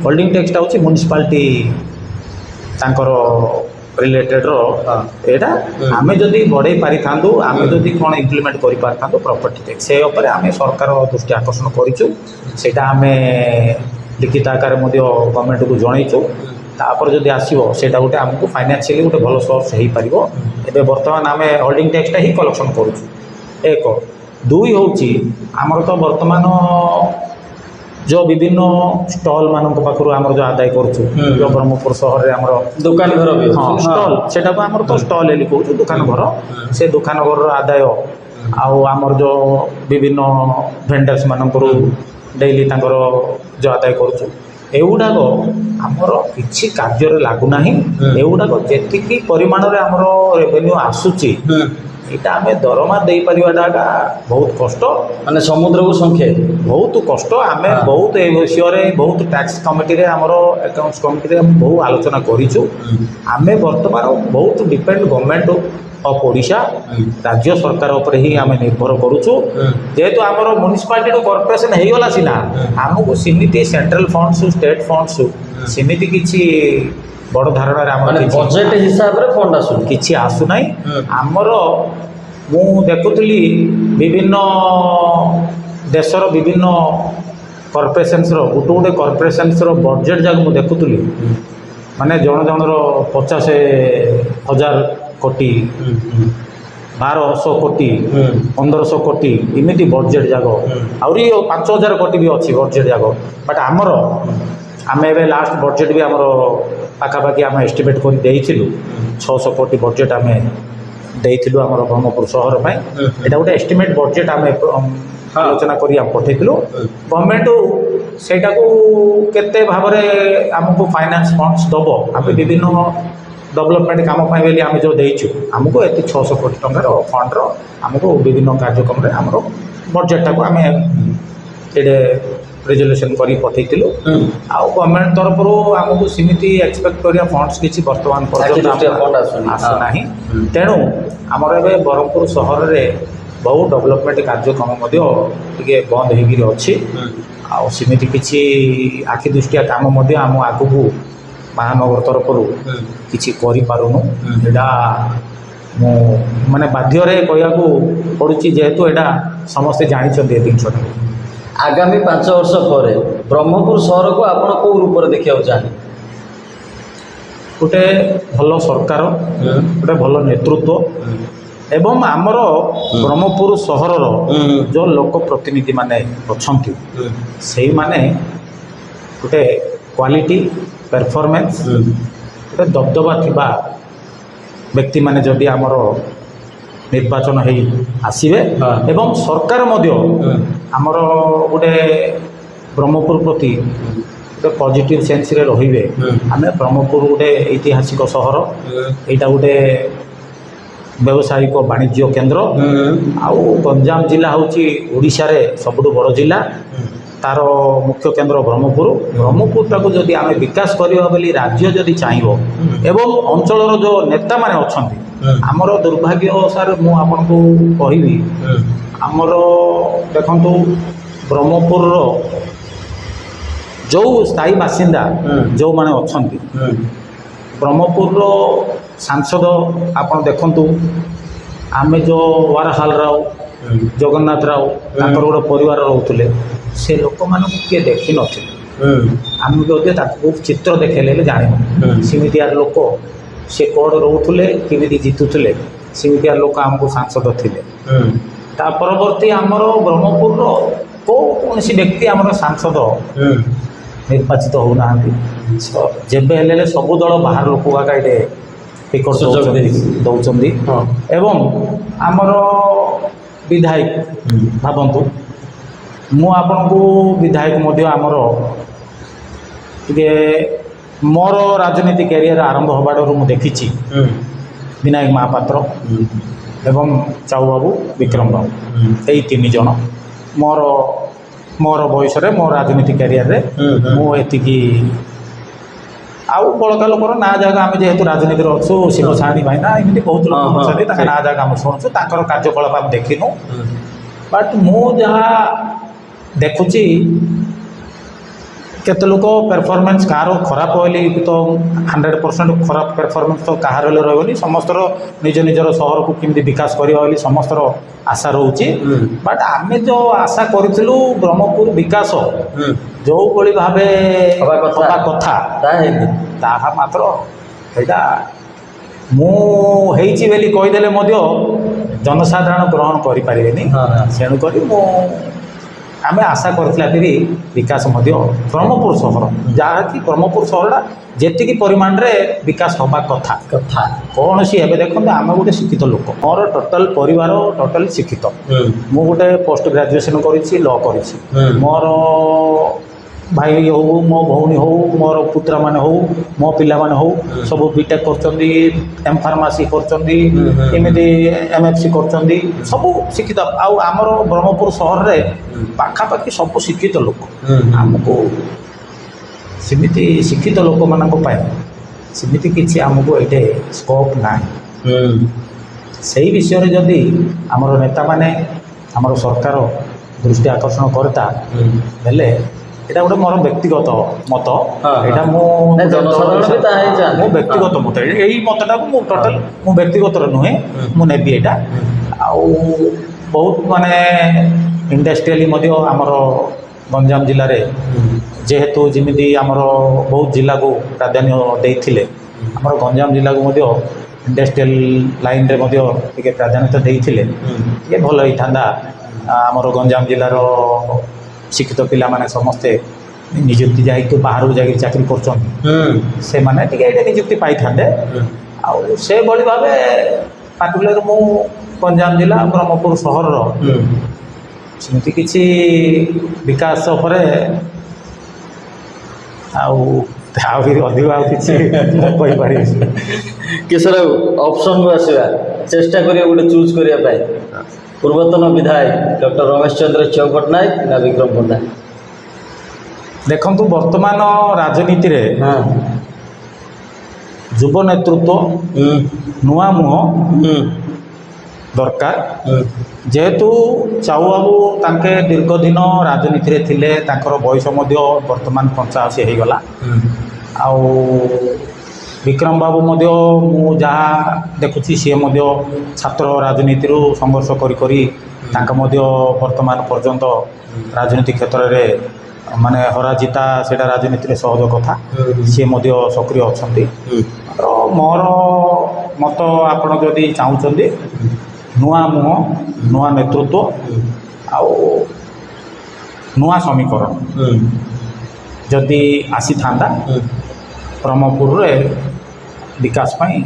ହୋଲ୍ଡିଂ ଟ୍ୟାକ୍ସଟା ହେଉଛି ମ୍ୟୁନିସିପାଲିଟି ତାଙ୍କର ରିଲେଟେଡ଼ର ଏଇଟା ଆମେ ଯଦି ବଢ଼େଇ ପାରିଥାନ୍ତୁ ଆମେ ଯଦି କ'ଣ ଇମ୍ପ୍ଲିମେଣ୍ଟ କରିପାରିଥାନ୍ତୁ ପ୍ରପର୍ଟି ଟ୍ୟାକ୍ସ ସେ ଉପରେ ଆମେ ସରକାର ଦୃଷ୍ଟି ଆକର୍ଷଣ କରିଛୁ। ସେଇଟା ଆମେ ଲିଖିତ ଆକାରରେ ମଧ୍ୟ ଗଭର୍ଣ୍ଣମେଣ୍ଟକୁ ଜଣେଇଛୁ। ତାପରେ ଯଦି ଆସିବ ସେଇଟା ଗୋଟେ ଆମକୁ ଫାଇନାନ୍ସିଆଲି ଗୋଟେ ଭଲ ସୋର୍ସ ହେଇପାରିବ। ଏବେ ବର୍ତ୍ତମାନ ଆମେ ହୋଲ୍ଡିଂ ଟ୍ୟାକ୍ସଟା ହିଁ କଲେକ୍ସନ୍ କରୁଛୁ। ଏକ ଦୁଇ ହେଉଛି ଆମର ତ ବର୍ତ୍ତମାନ ଯେଉଁ ବିଭିନ୍ନ ଷ୍ଟଲ୍ମାନଙ୍କ ପାଖରୁ ଆମର ଯେଉଁ ଆଦାୟ କରୁଛୁ ଯେଉଁ ବ୍ରହ୍ମପୁର ସହରରେ ଆମର ଦୋକାନ ଘର ବି ଷ୍ଟଲ୍ ସେଇଟାକୁ ଆମର ତ ଷ୍ଟଲ୍ ବୋଲି କହୁଛୁ ଦୋକାନ ଘର ସେ ଦୋକାନ ଘରର ଆଦାୟ ଆଉ ଆମର ଯେଉଁ ବିଭିନ୍ନ ଭେଣ୍ଡର୍ସମାନଙ୍କରୁ ଡେଇଲି ତାଙ୍କର ଯେଉଁ ଆଦାୟ କରୁଛୁ ଏଗୁଡ଼ାକ ଆମର କିଛି କାର୍ଯ୍ୟରେ ଲାଗୁନାହିଁ। ଏଗୁଡ଼ାକ ଯେତିକି ପରିମାଣରେ ଆମର ରେଭେନ୍ୟୁ ଆସୁଛି ଏଇଟା ଆମେ ଦରମା ଦେଇପାରିବାଟା ବହୁତ କଷ୍ଟ ମାନେ ସମୁଦ୍ରକୁ ସଂଖ୍ୟା ବହୁତ କଷ୍ଟ। ଆମେ ବହୁତ ଏ ବିଷୟରେ ବହୁତ ଟ୍ୟାକ୍ସ କମିଟିରେ ଆମର ଆକାଉଣ୍ଟସ୍ କମିଟିରେ ବହୁ ଆଲୋଚନା କରିଛୁ। ଆମେ ବର୍ତ୍ତମାନ ବହୁତ ଡିପେଣ୍ଡ ଗଭର୍ଣ୍ଣମେଣ୍ଟ ଅଫ୍ ଓଡ଼ିଶା ରାଜ୍ୟ ସରକାର ଉପରେ ହିଁ ଆମେ ନିର୍ଭର କରୁଛୁ। ଯେହେତୁ ଆମର ମ୍ୟୁନିସିପାଲିଟିରୁ କର୍ପୋରେସନ୍ ହେଇଗଲା ସିନା ଆମକୁ ସେମିତି ସେଣ୍ଟ୍ରାଲ ଫଣ୍ଡସ୍ ଷ୍ଟେଟ୍ ଫଣ୍ଡସ୍ ସେମିତି କିଛି ବଡ଼ ଧାରଣାରେ ଆମର ମାନେ କିଛି ବଜେଟ୍ ହିସାବରେ ଫଣ୍ଡ ଆସୁନି। କିଛି ଆସୁନାହିଁ। ହୁଁ। ଆମର ମୁଁ ଦେଖୁଥିଲି ବିଭିନ୍ନ ଦେଶର ବିଭିନ୍ନ କର୍ପୋରେସନ୍ସର ଗୋଟେ କର୍ପୋରେସନ୍ସର ବଜେଟ୍ ଯାକ ମୁଁ ଦେଖୁଥିଲି, ମାନେ ଜଣର 50,000 କୋଟି, 1,200 କୋଟି, 1,500 କୋଟି ଏମିତି ବଜେଟ୍ ଯାକ, ଆହୁରି 5,000 କୋଟି ବି ଅଛି ବଜେଟ୍ ଯାକ। ବଟ୍ ଆମେ ଏବେ ଲାଷ୍ଟ ବଜେଟ୍ ବି ଆମର ପାଖାପାଖି ଆମେ ଏଷ୍ଟିମେଟ୍ କରି ଦେଇଥିଲୁ 600 କୋଟି ବଜେଟ୍ ଆମେ ଦେଇଥିଲୁ ଆମର ବ୍ରହ୍ମପୁର ସହର ପାଇଁ। ଏଇଟା ଗୋଟେ ଏଷ୍ଟିମେଟ୍ ବଜେଟ୍ ଆମେ ଆଲୋଚନା କରି ଆମେ ପଠାଇଥିଲୁ ଗଭର୍ଣ୍ଣମେଣ୍ଟ। ସେଇଟାକୁ କେତେ ଭାବରେ ଆମକୁ ଫାଇନାନ୍ସ ଫଣ୍ଡସ୍ ଦେବ, ଆମେ ବିଭିନ୍ନ ଡେଭଲପମେଣ୍ଟ କାମ ପାଇଁ ବୋଲି ଆମେ ଯେଉଁ ଦେଇଛୁ, ଆମକୁ ଏତେ 600 କୋଟି ଟଙ୍କାର ଫଣ୍ଡର ଆମକୁ ବିଭିନ୍ନ କାର୍ଯ୍ୟକ୍ରମରେ ଆମର ବଜେଟ୍ଟାକୁ ଆମେ ଏଇଠି ରେଜଲ୍ୟୁସନ୍ କରି ପଠାଇଥିଲୁ। ଆଉ ଗଭର୍ଣ୍ଣମେଣ୍ଟ ତରଫରୁ ଆମକୁ ସେମିତି ଏକ୍ସପେକ୍ଟ କରିବା ଫଣ୍ଡସ୍ କିଛି ବର୍ତ୍ତମାନ ପର୍ଯ୍ୟନ୍ତ ଆସୁନାହିଁ। ତେଣୁ ଆମର ଏବେ ବ୍ରହ୍ମପୁର ସହରରେ ବହୁ ଡେଭଲପମେଣ୍ଟ କାର୍ଯ୍ୟକ୍ରମ ମଧ୍ୟ ଟିକେ ବନ୍ଦ ହେଇକିରି ଅଛି। ଆଉ ସେମିତି କିଛି ଆଖି ଦୃଷ୍ଟିଆ କାମ ମଧ୍ୟ ଆମ ଆଗକୁ ମହାନଗର ତରଫରୁ କିଛି କରିପାରୁନୁ। ଏଇଟା ମୁଁ ମାନେ ବାଧ୍ୟରେ କହିବାକୁ ପଡ଼ୁଛି, ଯେହେତୁ ଏଇଟା ସମସ୍ତେ ଜାଣିଛନ୍ତି ଏ ଜିନିଷଟା। ଆଗାମୀ 5 ବର୍ଷ ପରେ ବ୍ରହ୍ମପୁର ସହରକୁ ଆପଣ କେଉଁ ରୂପରେ ଦେଖିବାକୁ ଚାହାନ୍ତି? ଗୋଟେ ଭଲ ସରକାର, ଗୋଟେ ଭଲ ନେତୃତ୍ୱ, ଏବଂ ଆମର ବ୍ରହ୍ମପୁର ସହରର ଯେଉଁ ଲୋକ ପ୍ରତିନିଧିମାନେ ଅଛନ୍ତି ସେଇମାନେ ଗୋଟେ କ୍ୱାଲିଟି ପରଫର୍ମାନ୍ସ, ଗୋଟେ ଦବଦବା ଥିବା ବ୍ୟକ୍ତିମାନେ ଯଦି ଆମର ନିର୍ବାଚନ ହେଇ ଆସିବେ ଏବଂ ସରକାର ମଧ୍ୟ ଆମର ଗୋଟେ ବ୍ରହ୍ମପୁର ପ୍ରତି ଗୋଟେ ପଜିଟିଭ୍ ସେନ୍ସରେ ରହିବେ। ଆମେ ବ୍ରହ୍ମପୁର ଗୋଟେ ଐତିହାସିକ ସହର, ଏଇଟା ଗୋଟେ ବ୍ୟବସାୟିକ ବାଣିଜ୍ୟ କେନ୍ଦ୍ର, ଆଉ ଗଞ୍ଜାମ ଜିଲ୍ଲା ହେଉଛି ଓଡ଼ିଶାରେ ସବୁଠୁ ବଡ଼ ଜିଲ୍ଲା, ତାର ମୁଖ୍ୟ କେନ୍ଦ୍ର ବ୍ରହ୍ମପୁରଟାକୁ ଯଦି ଆମେ ବିକାଶ କରିବା ବୋଲି ରାଜ୍ୟ ଯଦି ଚାହିଁବ ଏବଂ ଅଞ୍ଚଳର ଯେଉଁ ନେତାମାନେ ଅଛନ୍ତି, ଆମର ଦୁର୍ଭାଗ୍ୟ ସାର୍ ମୁଁ ଆପଣଙ୍କୁ କହିବି, ଆମର ଦେଖନ୍ତୁ ବ୍ରହ୍ମପୁରର ଯେଉଁ ସ୍ଥାୟୀ ବାସିନ୍ଦା ଯେଉଁମାନେ ଅଛନ୍ତି, ବ୍ରହ୍ମପୁରର ସାଂସଦ ଆପଣ ଦେଖନ୍ତୁ, ଆମେ ଯେଉଁ ୱାରହାଲ ରାଓ, ଜଗନ୍ନାଥ ରାଓ ତାଙ୍କର ଗୋଟେ ପରିବାର ରହୁଥିଲେ, ସେ ଲୋକମାନଙ୍କୁ କିଏ ଦେଖିନଥିଲେ। ଆମେ ଯଦି ତାକୁ ଚିତ୍ର ଦେଖେଇଲେ ହେଲେ ଜାଣିବୁ ସେମିତିଆର ଲୋକ, ସେ କ'ଣ ରହୁଥିଲେ, କେମିତି ଜିତୁଥିଲେ, ସେମିତିଆ ଲୋକ ଆମକୁ ସାଂସଦ ଥିଲେ। ତା ପରବର୍ତ୍ତୀ ଆମର ବ୍ରହ୍ମପୁରର କୌଣସି ବ୍ୟକ୍ତି ଆମର ସାଂସଦ ନିର୍ବାଚିତ ହେଉନାହାନ୍ତି। ଯେବେ ହେଲେ ସବୁ ଦଳ ବାହାର ଲୋକ ଆକା ଏଇଠି ଟିକଟ ଦେଉଛନ୍ତି। ଏବଂ ଆମର ବିଧାୟକ ଭାବନ୍ତୁ, ମୁଁ ଆପଣଙ୍କୁ ବିଧାୟକ ମଧ୍ୟ ଆମର ଟିକେ ମୋର ରାଜନୀତି କ୍ୟାରିୟର ଆରମ୍ଭ ହେବାଠାରୁ ମୁଁ ଦେଖିଛି ବିନାୟକ ମହାପାତ୍ର ଏବଂ ଚାଉବାବୁ, ବିକ୍ରମ ବାବୁ, ଏଇ 3 ଜଣ ମୋର ବୟସରେ, ମୋ ରାଜନୀତି କ୍ୟାରିୟରରେ ମୁଁ ଏତିକି। ଆଉ ବଳକା ଲୋକର ନାଁ ଜାଗା ଆମେ ଯେହେତୁ ରାଜନୀତିରେ ଅଛୁ, ଶିବସାହାଣୀ ଭାଇନା ଏମିତି ବହୁତ ଲୋକ ଅଛନ୍ତି, ତାଙ୍କ ନାଁ ଜାଗା ଆମେ ଶୁଣୁଛୁ, ତାଙ୍କର କାର୍ଯ୍ୟକଳାପ ଆମେ ଦେଖିନୁ। ବଟ୍ ମୁଁ ଯାହା ଦେଖୁଛି, କେତେ ଲୋକ ପରଫର୍ମାନ୍ସ କାହାର ଖରାପ ହେଲେ ତ 100% ଖରାପ ପରଫର୍ମାନ୍ସ ତ କାହାର ହେଲେ ରହିବନି। ସମସ୍ତର ନିଜ ନିଜର ସହରକୁ କେମିତି ବିକାଶ କରିବା ବୋଲି ସମସ୍ତର ଆଶା ରହୁଛି। ବଟ୍ ଆମେ ଯେଉଁ ଆଶା କରିଥିଲୁ ବ୍ରହ୍ମପୁର ବିକାଶ ଯେଉଁଭଳି ଭାବେ ହେବା କଥା ତାହା ମାତ୍ର ସେଇଟା ମୁଁ ହେଇଛି ବୋଲି କହିଦେଲେ ମଧ୍ୟ ଜନସାଧାରଣ ଗ୍ରହଣ କରିପାରିବେନି। ତେଣୁକରି ଆମେ ଆଶା କରିଥିଲା କି ବିକାଶ ମଧ୍ୟ ବ୍ରହ୍ମପୁର ସହର, ଯାହାକି ବ୍ରହ୍ମପୁର ସହରଟା ଯେତିକି ପରିମାଣରେ ବିକାଶ ହେବା କଥା କୌଣସି। ଏବେ ଦେଖନ୍ତୁ, ଆମେ ଗୋଟେ ଶିକ୍ଷିତ ଲୋକ, ମୋର ଟୋଟାଲ ପରିବାର ଟୋଟାଲି ଶିକ୍ଷିତ। ମୁଁ ଗୋଟେ ପୋଷ୍ଟ ଗ୍ରାଜୁଏସନ୍ କରିଛି, ଲ କରିଛି। ମୋର ଭାଇ ହେଉ, ମୋ ଭଉଣୀ ହେଉ, ମୋର ପୁତ୍ରମାନେ ହେଉ, ମୋ ପିଲାମାନେ ହେଉ, ସବୁ ବିଟେକ୍ କରୁଛନ୍ତି, ଏମ୍ ଫାର୍ମାସି କରୁଛନ୍ତି, ଏମିତି MFC କରୁଛନ୍ତି, ସବୁ ଶିକ୍ଷିତ। ଆଉ ଆମର ବ୍ରହ୍ମପୁର ସହରରେ ପାଖାପାଖି ସବୁ ଶିକ୍ଷିତ ଲୋକ। ଆମକୁ ସେମିତି ଶିକ୍ଷିତ ଲୋକମାନଙ୍କ ପାଇଁ ସେମିତି କିଛି ଆମକୁ ଏଇଠି ସ୍କୋପ୍ ନାହିଁ। ସେହି ବିଷୟରେ ଯଦି ଆମର ନେତାମାନେ, ଆମର ସରକାର ଦୃଷ୍ଟି ଆକର୍ଷଣ କରିତା ହେଲେ এটা ଗୋଟେ ମୋର ବ୍ୟକ୍ତିଗତ ମତ। ହଁ, ଏଇଟା ହଁ। ମୁଁ ନାଇଁ, ଜନସାଧାରଣ ବି ତାହା ହିଁ ଚାହାନ୍ତି। ମୋ ବ୍ୟକ୍ତିଗତ ମତ, ଏଇ ମତଟାକୁ ମୁଁ ଟୋଟାଲ ମୁଁ ବ୍ୟକ୍ତିଗତର ନୁହେଁ, ମୁଁ ନେବି ଏଇଟା। ଆଉ ବହୁତ ମାନେ ଇଣ୍ଡଷ୍ଟ୍ରିଆଲି ମଧ୍ୟ ଆମର ଗଞ୍ଜାମ ଜିଲ୍ଲାରେ ଯେହେତୁ ଯେମିତି ଆମର ବହୁତ ଜିଲ୍ଲାକୁ ପ୍ରାଧାନ୍ୟ ଦେଇଥିଲେ, ଆମର ଗଞ୍ଜାମ ଜିଲ୍ଲାକୁ ମଧ୍ୟ ଇଣ୍ଡଷ୍ଟ୍ରିଆଲ ଲାଇନରେ ମଧ୍ୟ ଟିକେ ପ୍ରାଧାନ୍ୟତା ଦେଇଥିଲେ ଟିକେ ଭଲ ହେଇଥାନ୍ତା। ଆମର ଗଞ୍ଜାମ ଜିଲ୍ଲାର ଶିକ୍ଷିତ ପିଲାମାନେ ସମସ୍ତେ ନିଯୁକ୍ତି ଯାଇକି ବାହାରକୁ ଯାଇକି ଚାକିରି କରୁଛନ୍ତି, ସେମାନେ ଟିକେ ଏଇଟା ନିଯୁକ୍ତି ପାଇଥାନ୍ତେ। ଆଉ ସେଭଳି ଭାବେ ପାର୍ଟିକୁଲାର ମୁଁ ଗଞ୍ଜାମ ଜିଲ୍ଲା ବ୍ରହ୍ମପୁର ସହରର ସେମିତି କିଛି ବିକାଶ ଉପରେ ଆଉ ଆହୁରି ଅଧିକ ଆଉ କିଛି ମୁଁ କହିପାରିବି। କିଶୋର ବାବୁ, ଅପସନ୍କୁ ଆସିବା, ଚେଷ୍ଟା କରିବା ଗୋଟେ ଚୁଜ୍ କରିବା ପାଇଁ। ପୂର୍ବତନ ବିଧାୟକ ଡକ୍ଟର ରମେଶ ଚନ୍ଦ୍ର ଚ୍ୟୁ ପଟ୍ଟନାୟକ ନା ବିକ୍ରମ ପଣ୍ଡା? ଦେଖନ୍ତୁ, ବର୍ତ୍ତମାନ ରାଜନୀତିରେ ହଁ, ଯୁବ ନେତୃତ୍ୱ, ନୂଆ ମୁହଁ ଦରକାର। ଯେହେତୁ ଚ୍ୟୁ ବାବୁ ତାଙ୍କେ ଦୀର୍ଘ ଦିନ ରାଜନୀତିରେ ଥିଲେ, ତାଙ୍କର ବୟସ ମଧ୍ୟ ବର୍ତ୍ତମାନ 85 ହେଇଗଲା। ଆଉ ବିକ୍ରମ ବାବୁ ମଧ୍ୟ ମୁଁ ଯାହା ଦେଖୁଛି ସିଏ ମଧ୍ୟ ଛାତ୍ର ରାଜନୀତିରୁ ସଂଘର୍ଷ କରି କରି ତାଙ୍କ ମଧ୍ୟ ବର୍ତ୍ତମାନ ପର୍ଯ୍ୟନ୍ତ ରାଜନୀତି କ୍ଷେତ୍ରରେ ମାନେ ହରାଜିତା ସେଇଟା ରାଜନୀତିରେ ସହଜ କଥା, ସିଏ ମଧ୍ୟ ସକ୍ରିୟ ଅଛନ୍ତି। ତ ମୋର ମତ, ଆପଣ ଯଦି ଚାହୁଁଛନ୍ତି ନୂଆ ମୁହଁ, ନୂଆ ନେତୃତ୍ୱ ଆଉ ନୂଆ ସମୀକରଣ ଯଦି ଆସିଥାନ୍ତା, ବ୍ରହ୍ମପୁରରେ ବିକାଶ ପାଇଁ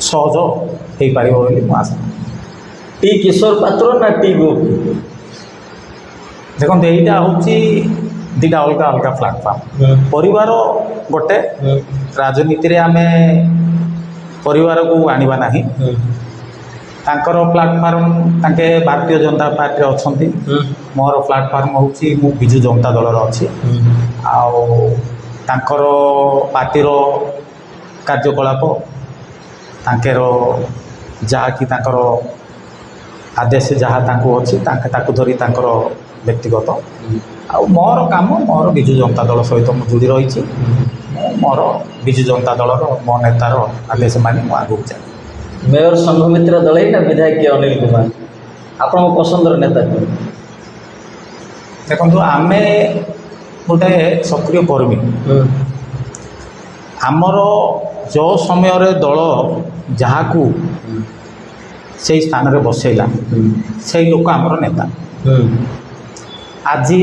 ସହଜ ହେଇପାରିବ ବୋଲି ମୁଁ ଆଶା। ଟି କିଶୋର ପାତ୍ର ନା ଟି ଗୋପୀ? ଦେଖନ୍ତୁ, ଏଇଟା ହେଉଛି ଦୁଇଟା ଅଲଗା ଅଲଗା ପ୍ଲାଟଫର୍ମ। ପରିବାର ଗୋଟେ, ରାଜନୀତିରେ ଆମେ ପରିବାରକୁ ଆଣିବା ନାହିଁ। ତାଙ୍କର ପ୍ଲାଟଫର୍ମ, ତାଙ୍କେ ଭାରତୀୟ ଜନତା ପାର୍ଟିରେ ଅଛନ୍ତି। ମୋର ପ୍ଲାଟଫର୍ମ ହେଉଛି ମୁଁ ବିଜୁ ଜନତା ଦଳର ଅଛି। ଆଉ ତାଙ୍କର ପାର୍ଟିର କାର୍ଯ୍ୟକଳାପ, ତାଙ୍କର ଯାହାକି ତାଙ୍କର ଆଦେଶ ଯାହା ତାଙ୍କୁ ଅଛି, ତାଙ୍କେ ତାକୁ ଧରି ତାଙ୍କର ବ୍ୟକ୍ତିଗତ। ଆଉ ମୋର କାମ, ମୋର ବିଜୁ ଜନତା ଦଳ ସହିତ ମୁଁ ଯୋଡ଼ି ରହିଛି। ମୁଁ ମୋର ବିଜୁ ଜନତା ଦଳର ମୋ ନେତାର ଆଦେଶ ମାନି ମୁଁ ଆଗକୁ ଯାଏ। ମେୟର ସଂଘମିତ୍ର ଦଳେଇ ନା ବିଧାୟକ କେ ଅନିଲ କୁମାର, ଆପଣଙ୍କ ପସନ୍ଦର ନେତା କ'ଣ? ଦେଖନ୍ତୁ, ଆମେ ଗୋଟେ ସକ୍ରିୟ କର୍ମୀ। ଆମର ଯେଉଁ ସମୟରେ ଦଳ ଯାହାକୁ ସେଇ ସ୍ଥାନରେ ବସେଇଲା, ସେଇ ଲୋକ ଆମର ନେତା। ଆଜି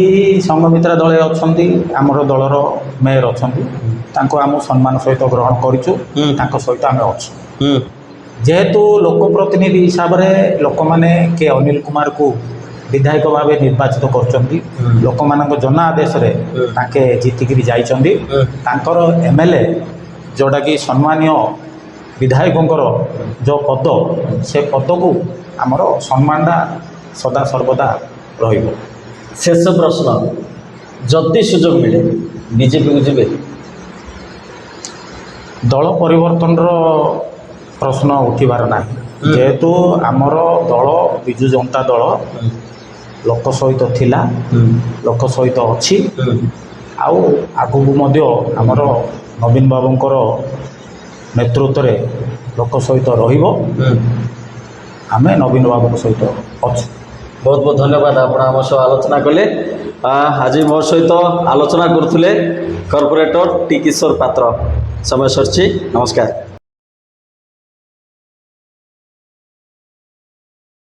ସଂଘମିତ୍ରା ଦଳେ ଅଛନ୍ତି, ଆମର ଦଳର ମେୟର ଅଛନ୍ତି, ତାଙ୍କୁ ଆମେ ସମ୍ମାନ ସହିତ ଗ୍ରହଣ କରିଛୁ, ତାଙ୍କ ସହିତ ଆମେ ଅଛୁ। ଯେହେତୁ ଲୋକପ୍ରତିନିଧି ହିସାବରେ ଲୋକମାନେ କେ ଅନିଲ କୁମାରକୁ ବିଧାୟକ ଭାବେ ନିର୍ବାଚିତ କରୁଛନ୍ତି, ଲୋକମାନଙ୍କ ଜନ ଆଦେଶରେ ତାଙ୍କେ ଜିତିକିରି ଯାଇଛନ୍ତି। ତାଙ୍କର MLA ଯେଉଁଟାକି ସମ୍ମାନୀୟ ବିଧାୟକଙ୍କର ଯେଉଁ ପଦ, ସେ ପଦକୁ ଆମର ସମ୍ମାନଟା ସଦା ସର୍ବଦା ରହିବ। ଶେଷ ପ୍ରଶ୍ନ, ଯଦି ସୁଯୋଗ ମିଳେ ବିଜେପିକୁ ଯିବେ? ଦଳ ପରିବର୍ତ୍ତନର ପ୍ରଶ୍ନ ଉଠିବାର ନାହିଁ। ଯେହେତୁ ଆମର ଦଳ ବିଜୁ ଜନତା ଦଳ ଲୋକ ସହିତ ଥିଲା, ଲୋକ ସହିତ ଅଛି, ଆଉ ଆଗକୁ ମଧ୍ୟ ଆମର ନବୀନ ବାବୁଙ୍କର ନେତୃତ୍ୱରେ ଲୋକ ସହିତ ରହିବ। ଆମେ ନବୀନ ବାବୁଙ୍କ ସହିତ ଅଛୁ। ବହୁତ ବହୁତ ଧନ୍ୟବାଦ, ଆପଣ ଆମ ସହ ଆଲୋଚନା କଲେ। ଆଜି ମୋ ସହିତ ଆଲୋଚନା କରୁଥିଲେ କର୍ପୋରେଟର ଟି କିଶୋର ପାତ୍ର। ସମୟ ସରିଛି, ନମସ୍କାର।